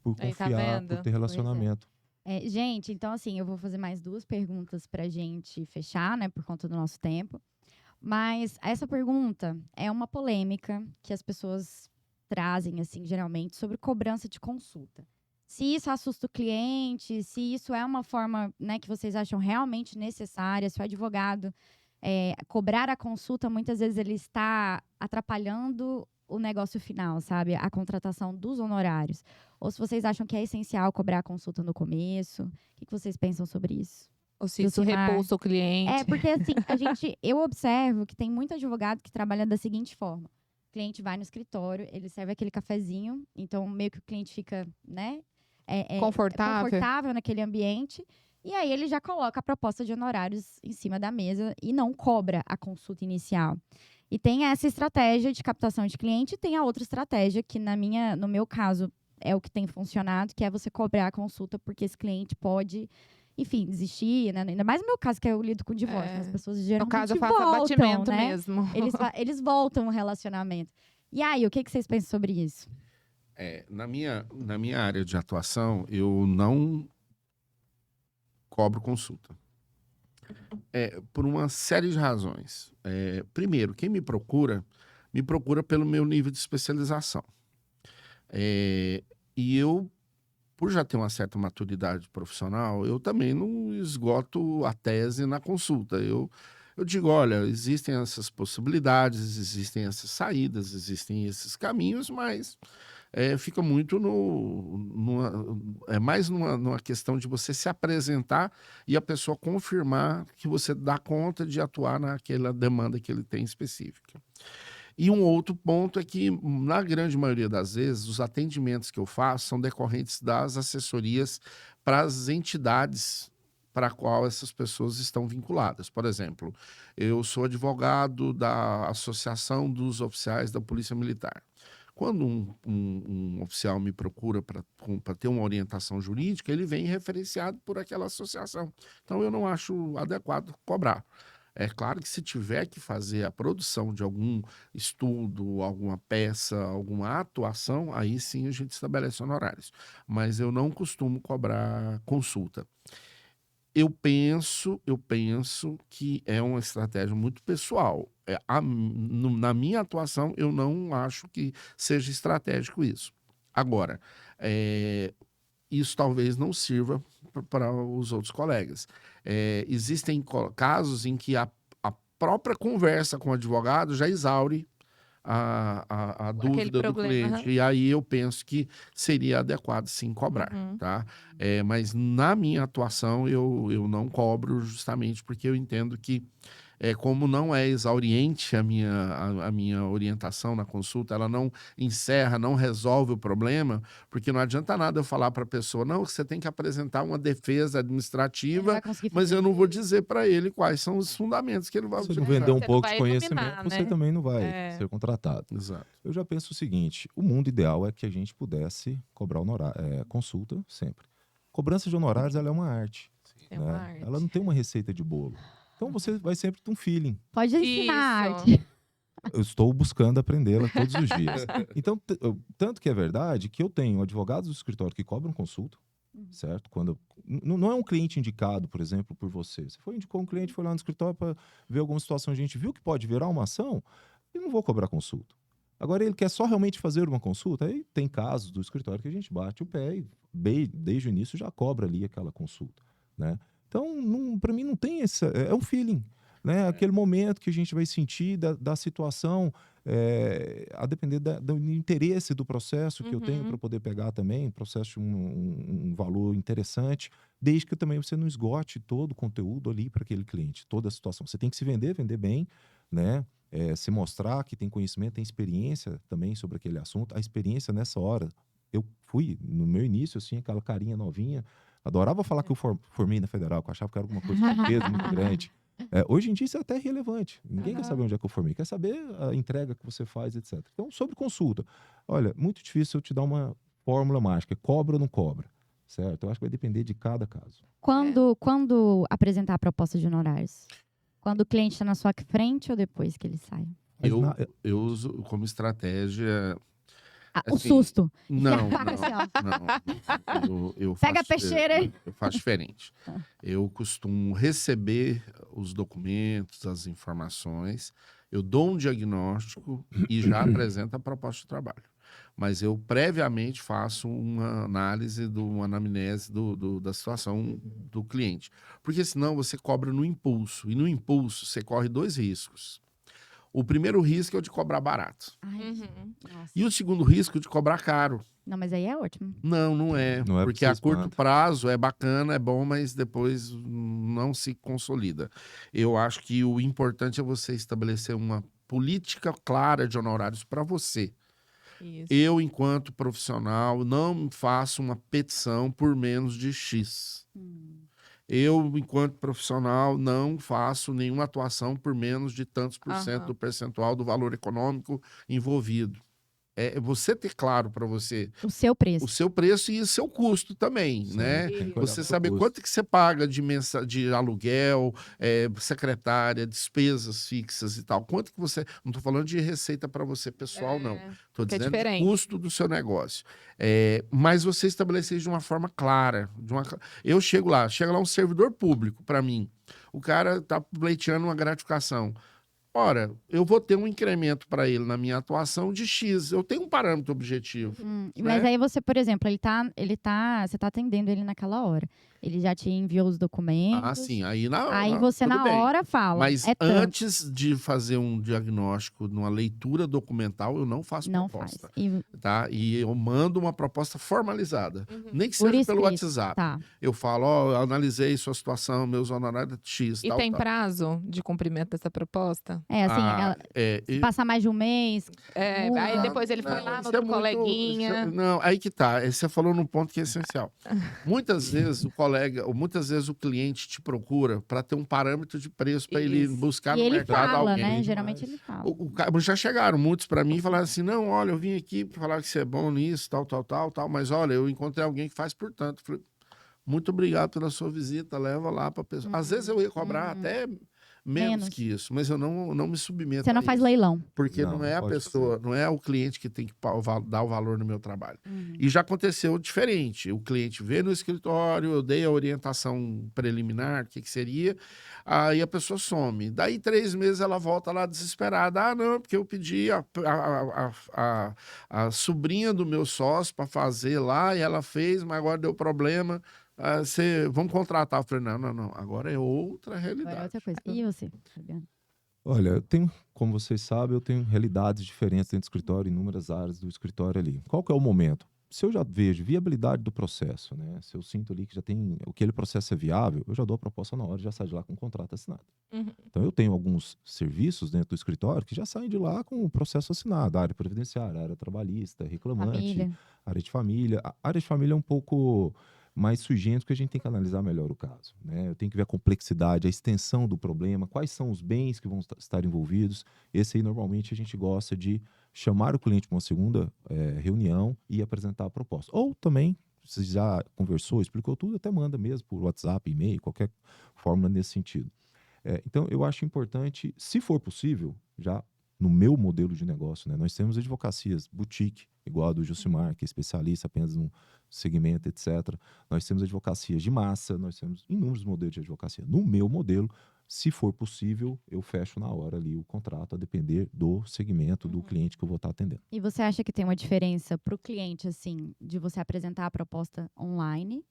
por confiar, por ter relacionamento. Gente, então assim, eu vou fazer mais 2 perguntas para a gente fechar, né, por conta do nosso tempo. Mas essa pergunta é uma polêmica que as pessoas trazem, assim, geralmente, sobre cobrança de consulta. Se isso assusta o cliente, se isso é uma forma, né, que vocês acham realmente necessária, se o advogado cobrar a consulta, muitas vezes ele está atrapalhando o negócio final, sabe? A contratação dos honorários. Ou se vocês acham que é essencial cobrar a consulta no começo. O que vocês pensam sobre isso? Ou se isso repulsa o cliente. Porque assim, eu observo que tem muito advogado que trabalha da seguinte forma. O cliente vai no escritório, ele serve aquele cafezinho, então meio que o cliente fica, né? Confortável naquele ambiente. E aí ele já coloca a proposta de honorários em cima da mesa e não cobra a consulta inicial. E tem essa estratégia de captação de cliente e tem a outra estratégia que no meu caso é o que tem funcionado, que é você cobrar a consulta porque esse cliente pode, enfim, desistir, né? Ainda mais no meu caso, que eu lido com divórcio. As pessoas geralmente no caso, eu faço abatimento, né? mesmo. Eles voltam o relacionamento. E aí, o que vocês pensam sobre isso? Na minha área de atuação, eu não cobro consulta. Por uma série de razões. Primeiro, quem me procura pelo meu nível de especialização. E eu, por já ter uma certa maturidade profissional, eu também não esgoto a tese na consulta. Eu digo, olha, existem essas possibilidades, existem essas saídas, existem esses caminhos, mas fica muito mais numa questão de você se apresentar e a pessoa confirmar que você dá conta de atuar naquela demanda que ele tem específica. E um outro ponto é que, na grande maioria das vezes, os atendimentos que eu faço são decorrentes das assessorias para as entidades para a qual essas pessoas estão vinculadas. Por exemplo, eu sou advogado da Associação dos Oficiais da Polícia Militar. Quando um oficial me procura para ter uma orientação jurídica, ele vem referenciado por aquela associação. Então, eu não acho adequado cobrar. É claro que se tiver que fazer a produção de algum estudo, alguma peça, alguma atuação, aí sim a gente estabelece honorários. Mas eu não costumo cobrar consulta. Eu penso que é uma estratégia muito pessoal. Na minha atuação, eu não acho que seja estratégico isso. Agora, isso talvez não sirva para os outros colegas. Existem casos em que a própria conversa com o advogado já exaure a dúvida do cliente. E aí eu penso que seria adequado sim cobrar, tá? Mas na minha atuação eu não cobro justamente porque eu entendo que como não é exauriente a minha orientação na consulta, ela não encerra, não resolve o problema, porque não adianta nada eu falar para a pessoa, não, você tem que apresentar uma defesa administrativa, mas eu não vou dizer para ele quais são os fundamentos que ele vai utilizar. Se não vender um pouco de conhecimento, você também não vai ser contratado. Exato. Eu já penso o seguinte, o mundo ideal é que a gente pudesse cobrar consulta sempre. Cobrança de honorários, ela é uma arte. É uma arte. Ela não tem uma receita de bolo. Então você vai sempre ter um feeling. Pode ensinar a arte. Eu estou buscando aprendê-la todos os dias. Então, tanto que é verdade que eu tenho advogados do escritório que cobram consulta, certo? Quando não é um cliente indicado, por exemplo, por você. Você indicou um cliente, foi lá no escritório para ver alguma situação, a gente viu que pode virar uma ação, eu não vou cobrar consulta. Agora, ele quer só realmente fazer uma consulta, aí tem casos do escritório que a gente bate o pé e desde o início já cobra ali aquela consulta, né? Então, para mim não tem esse... É um feeling. né? Aquele momento que a gente vai sentir da situação, a depender do interesse do processo que eu tenho para poder pegar também, processo de um valor interessante, desde que também você não esgote todo o conteúdo ali para aquele cliente, toda a situação. Você tem que se vender bem, né? Se mostrar que tem conhecimento, tem experiência também sobre aquele assunto. A experiência nessa hora, eu fui, no meu início, assim, aquela carinha novinha, adorava falar que eu formei na Federal, que eu achava que era alguma coisa de peso muito grande. Hoje em dia isso é até relevante. Ninguém quer saber onde é que eu formei, quer saber a entrega que você faz, etc. Então, sobre consulta, olha, muito difícil eu te dar uma fórmula mágica, cobra ou não cobra, certo? Eu acho que vai depender de cada caso. Quando apresentar a proposta de honorários? Quando o cliente está na sua frente ou depois que ele sai? Mas Eu uso como estratégia. O Assim, susto. Não, Enfia a faca assim, ó. não. Eu Pega a faço, peixeira aí. eu faço diferente. Eu costumo receber os documentos, as informações, eu dou um diagnóstico e já apresento a proposta de trabalho. Mas eu previamente faço uma análise, uma anamnese da situação do cliente. Porque senão você cobra no impulso. E no impulso você corre 2 riscos. O primeiro risco é o de cobrar barato. Ai, Uhum. nossa. E o segundo risco é de cobrar caro. Não, mas aí é ótimo. Não é. Não é Porque porque a você curto espanta. prazo é bacana, é bom, mas depois não se consolida. Eu acho que o importante é você estabelecer uma política clara de honorários para você. Isso. Eu, enquanto profissional, não faço uma petição por menos de X. Eu, enquanto profissional, não faço nenhuma atuação por menos de tantos por cento do percentual do valor econômico envolvido. É você ter claro para você O seu preço. o seu preço e o seu custo também, Sim, né? tem que olhar Você pro seu saber custo. quanto que você paga de aluguel, secretária, despesas fixas e tal. Quanto que você... Não estou falando de receita para você pessoal, não. Estou que é dizendo de diferente. custo do seu negócio. Mas você estabelecer isso de uma forma clara. Chega lá um servidor público para mim. O cara está pleiteando uma gratificação. Ora, eu vou ter um incremento para ele na minha atuação de X. Eu tenho um parâmetro objetivo. Mas aí você, por exemplo, você tá atendendo ele naquela hora. Ele já te enviou os documentos. Sim. Aí Você tudo na bem. hora fala. Mas é tanto. antes de fazer um diagnóstico numa leitura documental, eu não faço Não proposta. faz. Tá? E eu mando uma proposta formalizada. Nem que Por seja pelo escrito. WhatsApp. Tá. Eu falo, eu analisei sua situação, meus honorários X, E tal, tem tal. prazo de cumprimento dessa proposta? Se passar mais de um mês. Muda. Aí depois ele foi lá no outro coleguinha. Não, aí que tá. Você falou num ponto que é essencial. Muitas vezes o cliente te procura para ter um parâmetro de preço para ele Isso. buscar E no ele mercado fala, alguém. né? Geralmente ele fala. Já chegaram muitos para mim e falaram assim: não, olha, eu vim aqui para falar que você é bom nisso, tal, mas olha, eu encontrei alguém que faz por tanto. Falei, muito obrigado pela sua visita, leva lá para a pessoa. Às vezes eu ia cobrar até menos que isso, mas eu não me submeto Você não a faz isso. leilão. Porque Não, não é a pode pessoa, fazer. não é o cliente que tem que dar o valor no meu trabalho. E já aconteceu diferente. O cliente veio no escritório, eu dei a orientação preliminar, o que seria, aí a pessoa some. Daí 3 meses ela volta lá desesperada. Ah, não, porque eu pedi a sobrinha do meu sócio para fazer lá, e ela fez, mas agora deu problema. Vamos contratar. Eu falei, não, agora é outra realidade. Agora é outra coisa. E você, Fabiano? Olha, como vocês sabem, eu tenho realidades diferentes dentro do escritório, inúmeras áreas do escritório ali. Qual que é o momento? Se eu já vejo viabilidade do processo, né? Se eu sinto ali que já tem aquele processo é viável, eu já dou a proposta na hora e já saio de lá com o contrato assinado. Então eu tenho alguns serviços dentro do escritório que já saem de lá com o processo assinado, área previdenciária, área trabalhista, reclamante, Família. área de família. A área de família é um pouco mais sui generis, porque a gente tem que analisar melhor o caso, né? Eu tenho que ver a complexidade, a extensão do problema, quais são os bens que vão estar envolvidos. Esse aí, normalmente, a gente gosta de chamar o cliente para uma segunda reunião e apresentar a proposta. Ou também, se já conversou, explicou tudo, até manda mesmo por WhatsApp, e-mail, qualquer fórmula nesse sentido. Então, eu acho importante, se for possível, já no meu modelo de negócio, né? Nós temos advocacias boutique, igual a do Jusimar, que é especialista apenas num segmento, etc. Nós temos advocacias de massa, nós temos inúmeros modelos de advocacia. No meu modelo, se for possível, eu fecho na hora ali o contrato, a depender do segmento do cliente que eu vou estar atendendo. E você acha que tem uma diferença para o cliente, assim, de você apresentar a proposta online,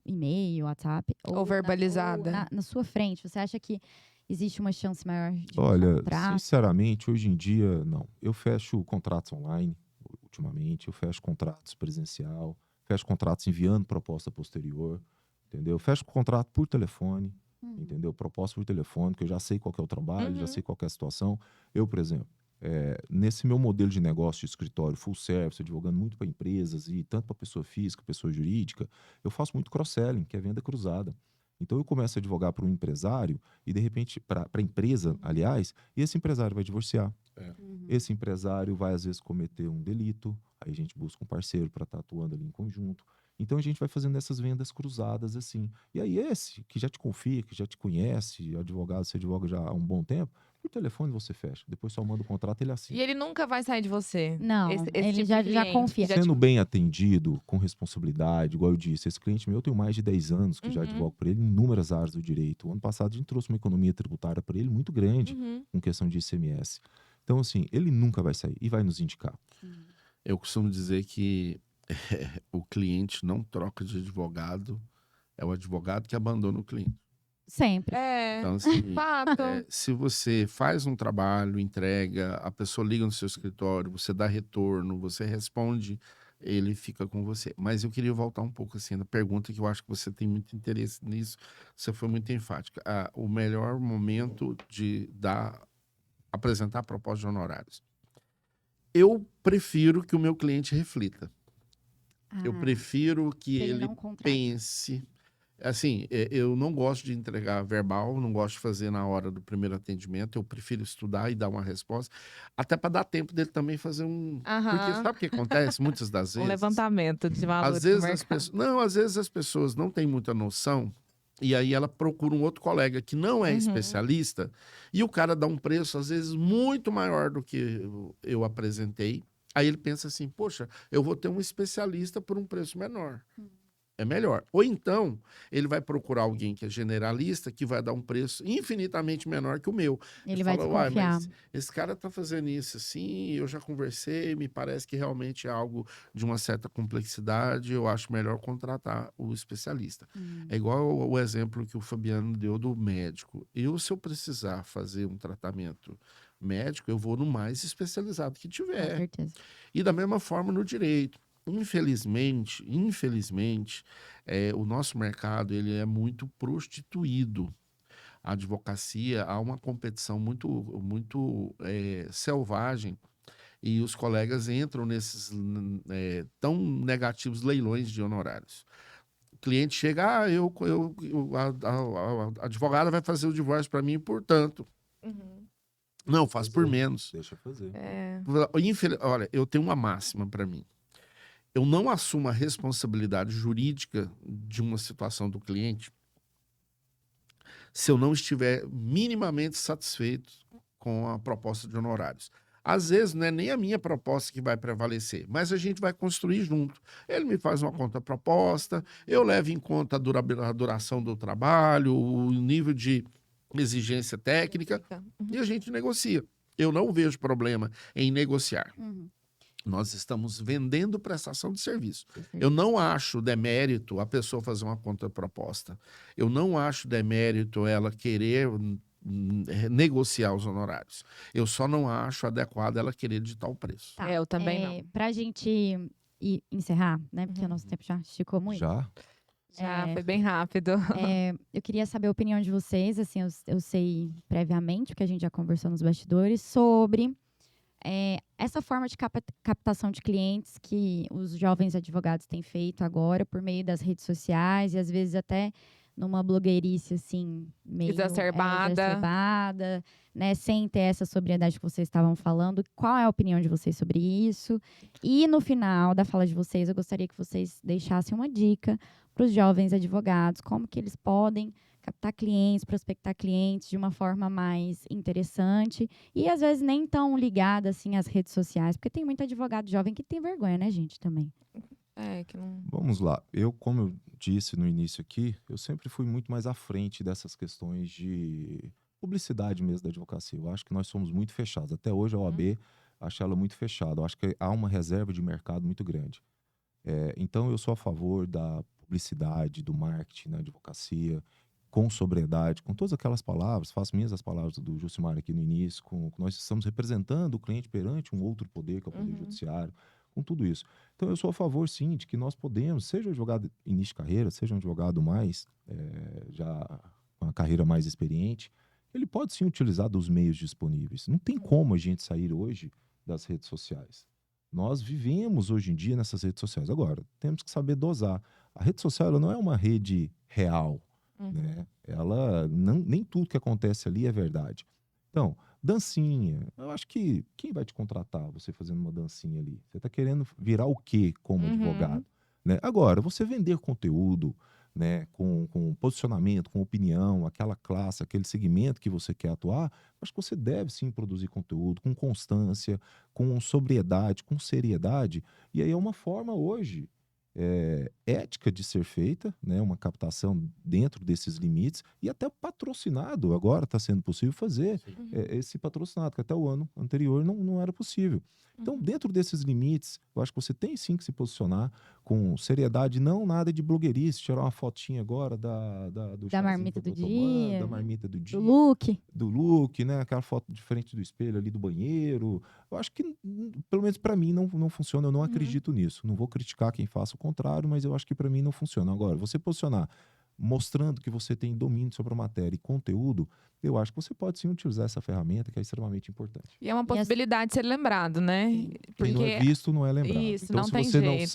e-mail, WhatsApp? Ou verbalizada? Na sua frente? Você acha que existe uma chance maior de fechar Olha, contrato? sinceramente, hoje em dia, não. Eu fecho contratos online, ultimamente, eu fecho contratos presencial, fecho contratos enviando proposta posterior, entendeu? Fecho contrato por telefone, entendeu? Proposta por telefone, que eu já sei qual que é o trabalho, já sei qual que é a situação. Eu, por exemplo, nesse meu modelo de negócio de escritório full service, advogando muito para empresas e tanto para pessoa física, pessoa jurídica, eu faço muito cross-selling, que é venda cruzada. Então eu começo a advogar para um empresário e de repente para a empresa, aliás, e esse empresário vai divorciar. Esse empresário vai às vezes cometer um delito, aí a gente busca um parceiro para estar atuando ali em conjunto. Então a gente vai fazendo essas vendas cruzadas assim. E aí esse que já te confia, que já te conhece, advogado, você advoga já há um bom tempo, por telefone você fecha. Depois só manda o contrato e ele assina. E ele nunca vai sair de você. Não, Esse ele tipo já de cliente confia. que já Sendo bem atendido, com responsabilidade, igual eu disse, esse cliente meu, eu tenho mais de 10 anos que já advogo por ele em inúmeras áreas do direito. O ano passado a gente trouxe uma economia tributária para ele muito grande, com questão de ICMS. Então, assim, ele nunca vai sair e vai nos indicar. Eu costumo dizer que o cliente não troca de advogado, é o advogado que abandona o cliente. Sempre. Então, assim, fato. se você faz um trabalho, entrega, a pessoa liga no seu escritório, você dá retorno, você responde, ele fica com você. Mas eu queria voltar um pouco assim na pergunta, que eu acho que você tem muito interesse nisso, você foi muito enfática. O melhor momento de apresentar a proposta de honorários. Eu prefiro que o meu cliente reflita. Eu prefiro que ele não contrate. pense. Assim, eu não gosto de entregar verbal, não gosto de fazer na hora do primeiro atendimento. Eu prefiro estudar e dar uma resposta, até para dar tempo dele também fazer um. Porque sabe o que acontece muitas das vezes? Levantamento de valores Às vezes do as mercado. pessoas. Não, às vezes as pessoas não têm muita noção. E aí ela procura um outro colega que não é especialista, e o cara dá um preço, às vezes, muito maior do que eu apresentei. Aí ele pensa assim, poxa, eu vou ter um especialista por um preço menor. É melhor. Ou então, ele vai procurar alguém que é generalista, que vai dar um preço infinitamente menor que o meu. Ele vai fala, uai, desconfiar. mas esse cara tá fazendo isso assim, eu já conversei, me parece que realmente é algo de uma certa complexidade, eu acho melhor contratar o especialista. É igual o exemplo que o Fabiano deu do médico. Se eu precisar fazer um tratamento médico, eu vou no mais especializado que Com tiver. certeza. E da mesma forma no direito. Infelizmente, o nosso mercado ele é muito prostituído. A advocacia, há uma competição muito selvagem, e os colegas entram nesses tão negativos leilões de honorários. O cliente chega, a advogada vai fazer o divórcio para mim, portanto. Não, faz por menos. Deixa eu fazer. Olha, eu tenho uma máxima para mim. Eu não assumo a responsabilidade jurídica de uma situação do cliente se eu não estiver minimamente satisfeito com a proposta de honorários. Às vezes não é nem a minha proposta que vai prevalecer, mas a gente vai construir junto. Ele me faz uma contraproposta, eu levo em conta a duração do trabalho, o nível de exigência técnica, e a gente negocia. Eu não vejo problema em negociar. Nós estamos vendendo prestação de serviço. Eu não acho demérito a pessoa fazer uma contraproposta. Eu não acho demérito ela querer negociar os honorários. Eu só não acho adequado ela querer ditar o preço. Tá. Eu também não. Pra gente encerrar, né? Porque o nosso tempo já esticou muito. Já? Já foi bem rápido. Eu queria saber a opinião de vocês, assim, eu sei previamente, porque a gente já conversou nos bastidores, sobre essa forma de captação de clientes que os jovens advogados têm feito agora por meio das redes sociais e às vezes até numa blogueirice assim meio exacerbada, né, sem ter essa sobriedade que vocês estavam falando. Qual é a opinião de vocês sobre isso? E no final da fala de vocês, eu gostaria que vocês deixassem uma dica para os jovens advogados, como que eles podem captar clientes, prospectar clientes de uma forma mais interessante e às vezes nem tão ligada assim às redes sociais, porque tem muito advogado jovem que tem vergonha, né, gente, também. Que não... Vamos lá. Como eu disse no início aqui, eu sempre fui muito mais à frente dessas questões de publicidade mesmo da advocacia. Eu acho que nós somos muito fechados. Até hoje a OAB acho ela muito fechada. Eu acho que há uma reserva de mercado muito grande. Então eu sou a favor da publicidade, do marketing na advocacia. com sobriedade, com todas aquelas palavras, faço minhas as palavras do Jucimar aqui no início, nós estamos representando o cliente perante um outro poder, que é o poder judiciário, com tudo isso. Então, eu sou a favor, sim, de que nós podemos, seja um advogado início de carreira, seja um advogado mais, já com uma carreira mais experiente, ele pode, sim, utilizar dos meios disponíveis. Não tem como a gente sair hoje das redes sociais. Nós vivemos hoje em dia nessas redes sociais. Agora, temos que saber dosar. A rede social ela não é uma rede real, né? Ela nem tudo que acontece ali é verdade. Então, dancinha. Eu acho que quem vai te contratar você fazendo uma dancinha ali? Você está querendo virar o quê como advogado? Né? Agora, você vender conteúdo, né, com posicionamento, com opinião, aquela classe, aquele segmento que você quer atuar, acho que você deve sim produzir conteúdo com constância, com sobriedade, com seriedade. E aí é uma forma hoje ética de ser feita, né, uma captação dentro desses limites e até patrocinado. Agora está sendo possível fazer esse patrocinado, que até o ano anterior não era possível. Então, dentro desses limites, eu acho que você tem sim que se posicionar com seriedade, não nada de blogueirice, tirar uma fotinha agora do Da marmita do dia, da marmita do dia, do look, né? Aquela foto de frente do espelho ali do banheiro. Eu acho que, pelo menos para mim, não funciona. Eu não acredito nisso. Não vou criticar quem faça o contrário, mas eu acho que para mim não funciona. Agora, você posicionar mostrando que você tem domínio sobre a matéria e conteúdo, eu acho que você pode sim utilizar essa ferramenta que é extremamente importante. E é uma possibilidade de ser lembrado, né? Quem não é visto não é lembrado. Isso, então, não se tem você jeito.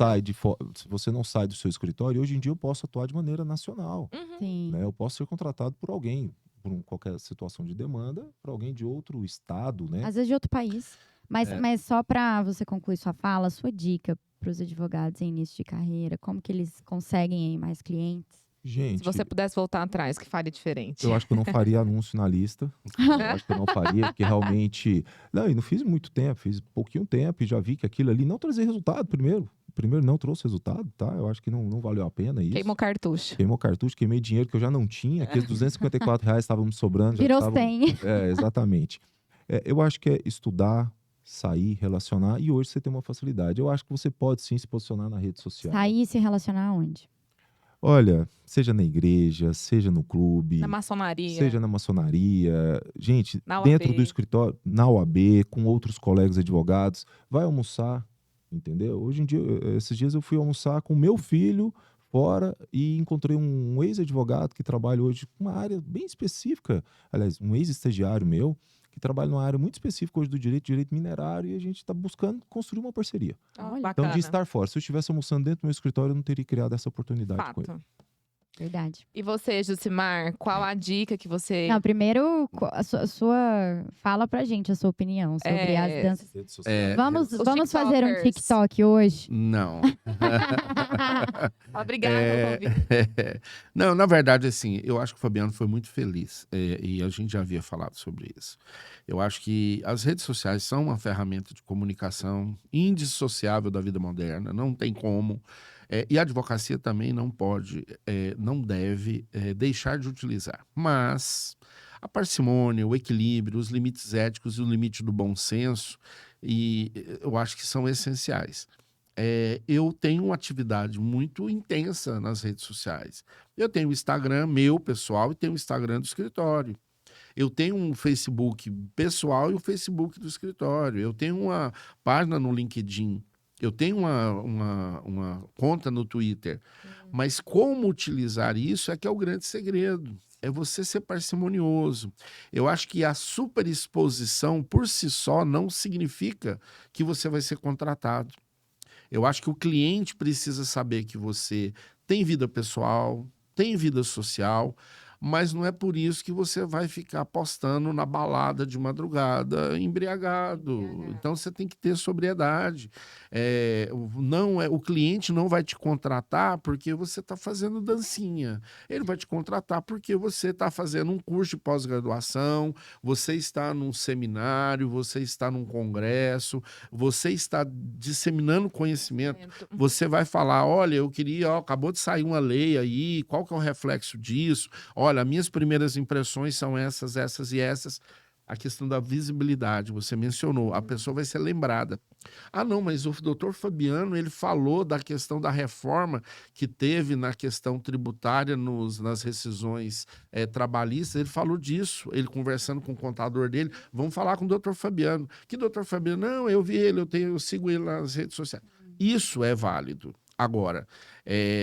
se você não sai do seu escritório, hoje em dia eu posso atuar de maneira nacional. Sim. Né? Eu posso ser contratado por alguém, qualquer situação de demanda, por alguém de outro estado, né? Às vezes de outro país. Mas só para você concluir sua fala, sua dica para os advogados em início de carreira, como que eles conseguem aí mais clientes? Gente, Se você pudesse voltar atrás, que faria diferente? eu acho que eu não faria anúncio na lista. Eu acho que eu não faria, porque realmente... Não, e não fiz muito tempo, fiz pouquinho tempo e já vi que aquilo ali não trazia resultado primeiro. Primeiro não trouxe resultado, tá? Eu acho que não valeu a pena isso. Queimou cartucho. Queimou cartucho, queimei dinheiro que eu já não tinha. Aqueles R$ 254 estavam me sobrando. Virou já estavam... 100. Exatamente. Eu acho que é estudar, sair, relacionar. E hoje você tem uma facilidade. Eu acho que você pode sim se posicionar na rede social. Sair e se relacionar aonde? Olha, seja na igreja, seja no clube, Na maçonaria. seja na maçonaria, gente, Na dentro OAB. do escritório, na OAB, com outros colegas advogados, vai almoçar, entendeu? Hoje em dia, esses dias eu fui almoçar com meu filho fora e encontrei um ex-advogado que trabalha hoje com uma área bem específica, aliás, um ex-estagiário meu, que trabalha numa área muito específica hoje do direito minerário, e a gente está buscando construir uma parceria. Olha, Bacana. Então, de estar fora. Se eu estivesse almoçando dentro do meu escritório, eu não teria criado essa oportunidade com ele. Fato. verdade. E você, Jucimar, qual a dica que você... Não, primeiro, sua fala pra gente a sua opinião sobre as danças. Redes sociais. Vamos fazer um tiktokers. TikTok hoje? Não. Obrigada pelo convite. Não, na verdade, assim, eu acho que o Fabiano foi muito feliz e a gente já havia falado sobre isso. Eu acho que as redes sociais são uma ferramenta de comunicação indissociável da vida moderna, não tem como. E a advocacia também não pode, não deve deixar de utilizar. Mas a parcimônia, o equilíbrio, os limites éticos e o limite do bom senso, e eu acho que são essenciais. Eu tenho uma atividade muito intensa nas redes sociais. Eu tenho o Instagram meu, pessoal, e tenho o Instagram do escritório. Eu tenho um Facebook pessoal e o Facebook do escritório. Eu tenho uma página no LinkedIn. Eu tenho uma conta no Twitter. Mas como utilizar isso é que é o grande segredo. É você ser parcimonioso. Eu acho que a superexposição por si só não significa que você vai ser contratado. Eu acho que o cliente precisa saber que você tem vida pessoal, tem vida social, mas não é por isso que você vai ficar postando na balada de madrugada embriagado. Então você tem que ter sobriedade. O cliente não vai te contratar porque você está fazendo dancinha. Ele vai te contratar porque você está fazendo um curso de pós-graduação, você está num seminário, você está num congresso, você está disseminando conhecimento. Você vai falar, olha, eu queria, acabou de sair uma lei aí, qual que é o reflexo disso? Olha, minhas primeiras impressões são essas, essas e essas. A questão da visibilidade, você mencionou, a pessoa vai ser lembrada. Ah, não, mas o doutor Fabiano, ele falou da questão da reforma que teve na questão tributária nas rescisões trabalhistas, ele falou disso, ele conversando com o contador dele, vamos falar com o doutor Fabiano. Que doutor Fabiano? Não, eu vi ele, eu sigo ele nas redes sociais. Isso é válido. Agora,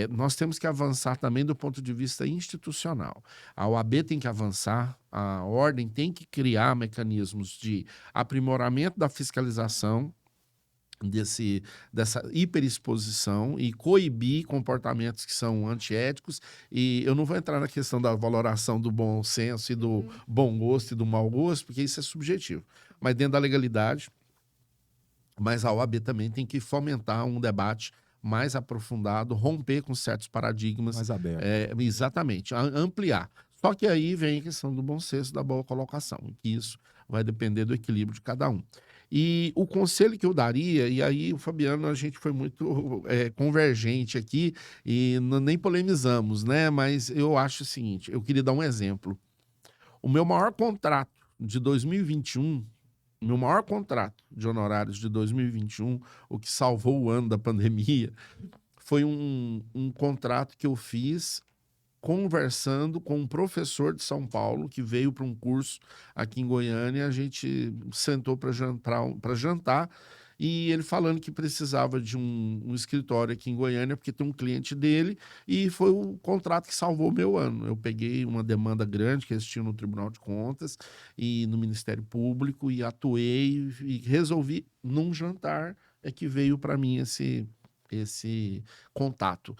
nós temos que avançar também do ponto de vista institucional. A OAB tem que avançar, a ordem tem que criar mecanismos de aprimoramento da fiscalização, dessa hiperexposição e coibir comportamentos que são antiéticos. E eu não vou entrar na questão da valoração do bom senso e do bom gosto e do mau gosto, porque isso é subjetivo. Mas dentro da legalidade, mas a OAB também tem que fomentar um debate mais aprofundado, romper com certos paradigmas. Mais aberto. Exatamente, ampliar. Só que aí vem a questão do bom senso, da boa colocação. E isso vai depender do equilíbrio de cada um. E o conselho que eu daria, e aí o Fabiano, a gente foi muito convergente aqui e nem polemizamos, né? Mas eu acho o seguinte, eu queria dar um exemplo. O meu maior contrato de 2021, meu maior contrato de honorários de 2021, o que salvou o ano da pandemia, foi um contrato que eu fiz conversando com um professor de São Paulo que veio para um curso aqui em Goiânia. A gente sentou para jantar e ele falando que precisava de um escritório aqui em Goiânia porque tem um cliente dele, e foi o contrato que salvou o meu ano. Eu peguei uma demanda grande que eles tinham no Tribunal de Contas e no Ministério Público e atuei e resolvi num jantar que veio para mim esse contato.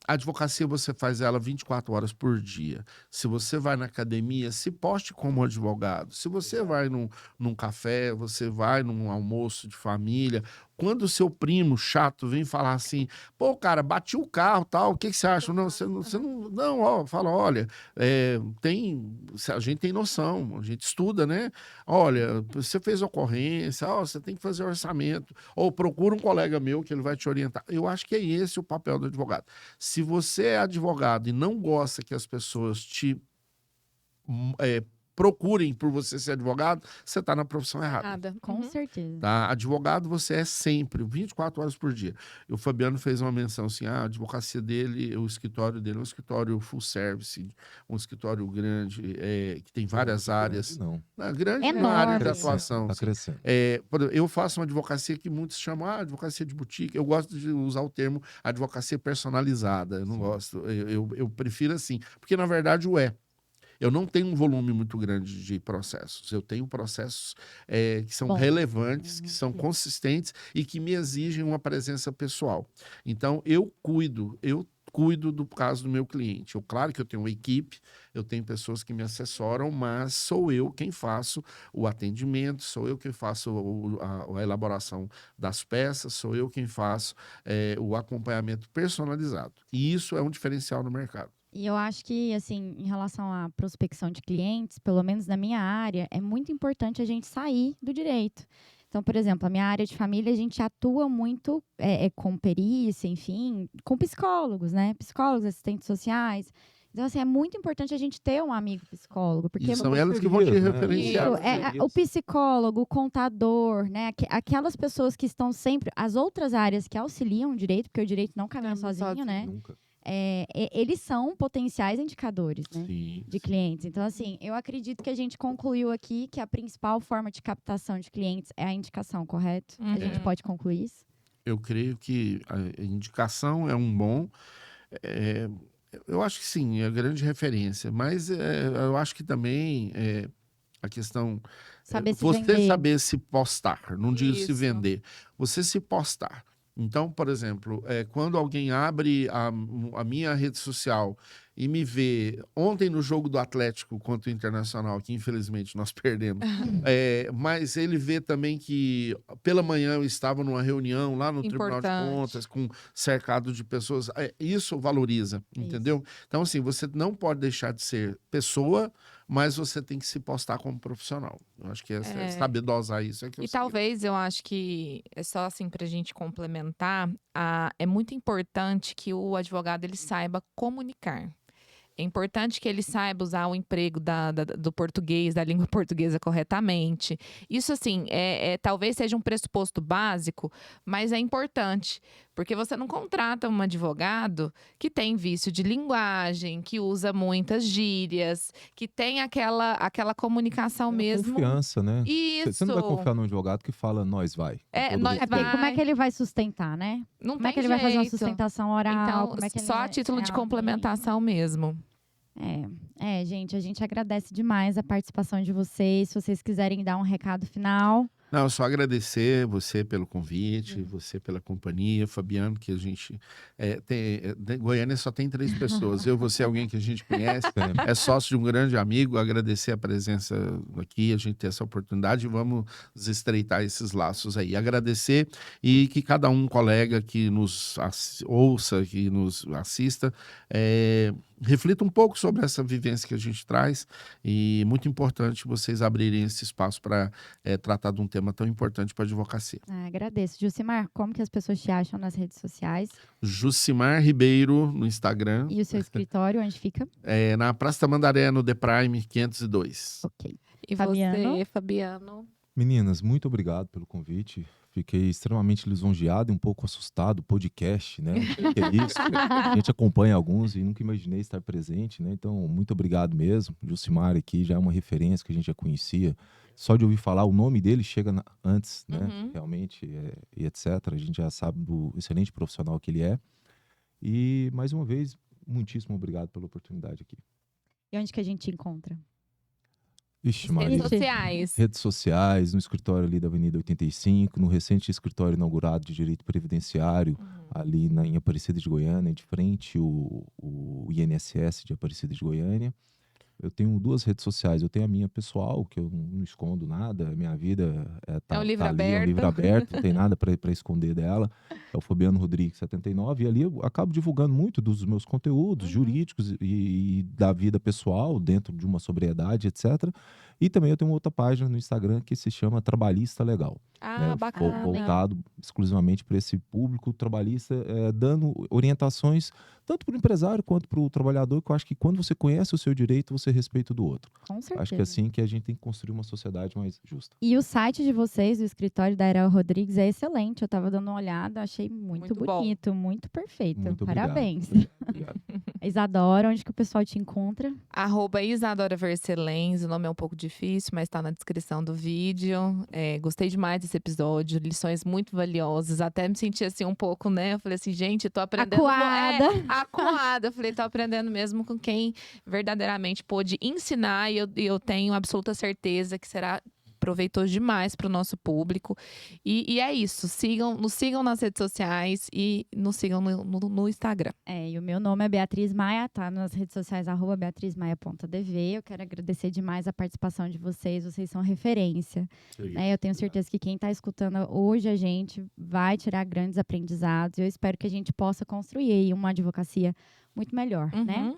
A advocacia você faz ela 24 horas por dia. Se você vai na academia, se poste como advogado. Se você vai num café, você vai num almoço de família, quando o seu primo chato vem falar assim, pô, cara, bati o carro, tal, o que você acha? Não, você não, ó, fala, olha, a gente tem noção, a gente estuda, né? Olha, você fez ocorrência, ó, você tem que fazer orçamento, ou procura um colega meu que ele vai te orientar. Eu acho que é esse o papel do advogado. Se você é advogado e não gosta que as pessoas te procurem por você ser advogado, você está na profissão errada. Nada. Com certeza. Tá? Advogado você é sempre, 24 horas por dia. E o Fabiano fez uma menção assim, a advocacia dele, o escritório dele é um escritório full service, um escritório grande, que tem várias áreas. Não. Grande Enorme. na área de Crescendo, atuação. tá crescendo. Eu faço uma advocacia que muitos chamam advocacia de boutique. Eu gosto de usar o termo advocacia personalizada. Eu não gosto. Eu prefiro assim, porque na verdade eu não tenho um volume muito grande de processos. Eu tenho processos que são relevantes, que são consistentes e que me exigem uma presença pessoal. Então, eu cuido do caso do meu cliente. Claro que eu tenho uma equipe, eu tenho pessoas que me assessoram, mas sou eu quem faço o atendimento, sou eu quem faço a elaboração das peças, sou eu quem faço o acompanhamento personalizado. E isso é um diferencial no mercado. E eu acho que, assim, em relação à prospecção de clientes, pelo menos na minha área, é muito importante a gente sair do direito. Então, por exemplo, a minha área de família, a gente atua muito com perícia, enfim, com psicólogos, né? Psicólogos, assistentes sociais. Então, assim, é muito importante a gente ter um amigo psicólogo. Porque E são elas que vão te referenciar. o psicólogo, o contador, né? Aquelas pessoas que estão sempre... As outras áreas que auxiliam o direito, porque o direito não caminha sozinho, né? Nunca. Eles são potenciais indicadores, né, Sim. de clientes. Então, assim, eu acredito que a gente concluiu aqui que a principal forma de captação de clientes é a indicação, correto? A gente pode concluir isso? Eu creio que a indicação é um bom... eu acho que sim, é a grande referência. Mas eu acho que também a questão... Saber se você vender. saber se postar, não digo se Isso. vender. Você se postar. Então, por exemplo, quando alguém abre a minha rede social e me vê ontem no jogo do Atlético contra o Internacional, que infelizmente nós perdemos, mas ele vê também que pela manhã eu estava numa reunião lá no Tribunal de Importante. Contas, cercado de pessoas, isso valoriza, entendeu? Então, assim, você não pode deixar de ser pessoa, mas você tem que se postar como profissional. Eu acho que saber dosar isso é que eu E sei. talvez eu acho que é só assim para a gente complementar, é muito importante que o advogado ele saiba comunicar. É importante que ele saiba usar o emprego do português, da língua portuguesa corretamente. Isso, assim, talvez seja um pressuposto básico, mas é importante. Porque você não contrata um advogado que tem vício de linguagem, que usa muitas gírias, que tem aquela comunicação mesmo. Confiança, né? Isso. Você não vai confiar num advogado que fala nós vai. com todo nós respeito. Porque como é que ele vai sustentar, né? Não Como é tem que ele vai fazer uma jeito. sustentação oral? Então, Como é que ele só vai- a título de realmente? complementação mesmo. Gente, a gente agradece demais a participação de vocês. Se vocês quiserem dar um recado final. Não, só agradecer você pelo convite, você pela companhia, Fabiano, que a gente Goiânia só tem 3 pessoas. Você é alguém que a gente conhece, é sócio de um grande amigo. Agradecer a presença aqui, a gente ter essa oportunidade e vamos estreitar esses laços aí. Agradecer e que cada colega que nos ouça, que nos assista, reflita um pouco sobre essa vivência que a gente traz e muito importante vocês abrirem esse espaço para tratar de um tema tão importante para a advocacia. Agradeço. Jucimar, como que as pessoas te acham nas redes sociais? Jucimar Ribeiro no Instagram, E o seu escritório, onde fica? na Praça Tamandaré, no The Prime 502. Ok. E Fabiano? você, Fabiano? Meninas, muito obrigado pelo convite. Fiquei extremamente lisonjeado e um pouco assustado. Podcast, né? O que é isso? A gente acompanha alguns e nunca imaginei estar presente, né? Então, muito obrigado mesmo. Jucimar aqui já é uma referência que a gente já conhecia. Só de ouvir falar, o nome dele chega antes, né? Uhum. Realmente, e etc. A gente já sabe do excelente profissional que ele é. E, mais uma vez, muitíssimo obrigado pela oportunidade aqui. E onde que a gente te encontra? Ixi, Redes Maria. sociais. Redes sociais, no escritório ali da Avenida 85, no recente escritório inaugurado de Direito Previdenciário, ali em Aparecida de Goiânia, de frente o INSS de Aparecida de Goiânia. Eu tenho 2 redes sociais. Eu tenho a minha pessoal, que eu não escondo nada. A minha vida É um livro ali, é um aberto. livro aberto, não tem nada para esconder dela. É o Fabiano Rodrigues 79. E ali eu acabo divulgando muito dos meus conteúdos jurídicos e da vida pessoal, dentro de uma sobriedade, etc. E também eu tenho outra página no Instagram que se chama Trabalhista Legal. Né, Bacana. voltado exclusivamente para esse público trabalhista, dando orientações tanto para o empresário quanto para o trabalhador, que eu acho que quando você conhece o seu direito, você respeita o do outro. Com certeza. Acho que é assim que a gente tem que construir uma sociedade mais justa. E o site de vocês, do escritório da Ariel Rodrigues, é excelente. Eu estava dando uma olhada, achei muito Muito bom. bonito, muito perfeito. Muito obrigado. Parabéns. Obrigado. Isadora, onde que o pessoal te encontra? @Isadora Vercelens, o nome é um pouco difícil, mas está na descrição do vídeo. Gostei demais desse episódio, lições muito valiosas. Até me senti assim um pouco, né? Eu falei assim, gente, tô aprendendo. Acuada. Acuada. Eu falei, tô aprendendo mesmo com quem verdadeiramente pôde ensinar. E eu tenho absoluta certeza que será proveitoso demais para o nosso público. E é isso. Nos sigam nas redes sociais e nos sigam no Instagram. E o meu nome é Beatriz Maia, tá nas redes sociais, @beatrizmaia.dv. Eu quero agradecer demais a participação de vocês são referência. Eu tenho certeza que quem está escutando hoje a gente vai tirar grandes aprendizados. Eu espero que a gente possa construir aí uma advocacia muito melhor, né?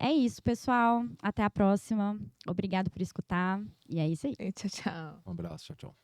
É isso, pessoal. Até a próxima. Obrigado por escutar. E é isso aí. Tchau, tchau. Um abraço, tchau, tchau.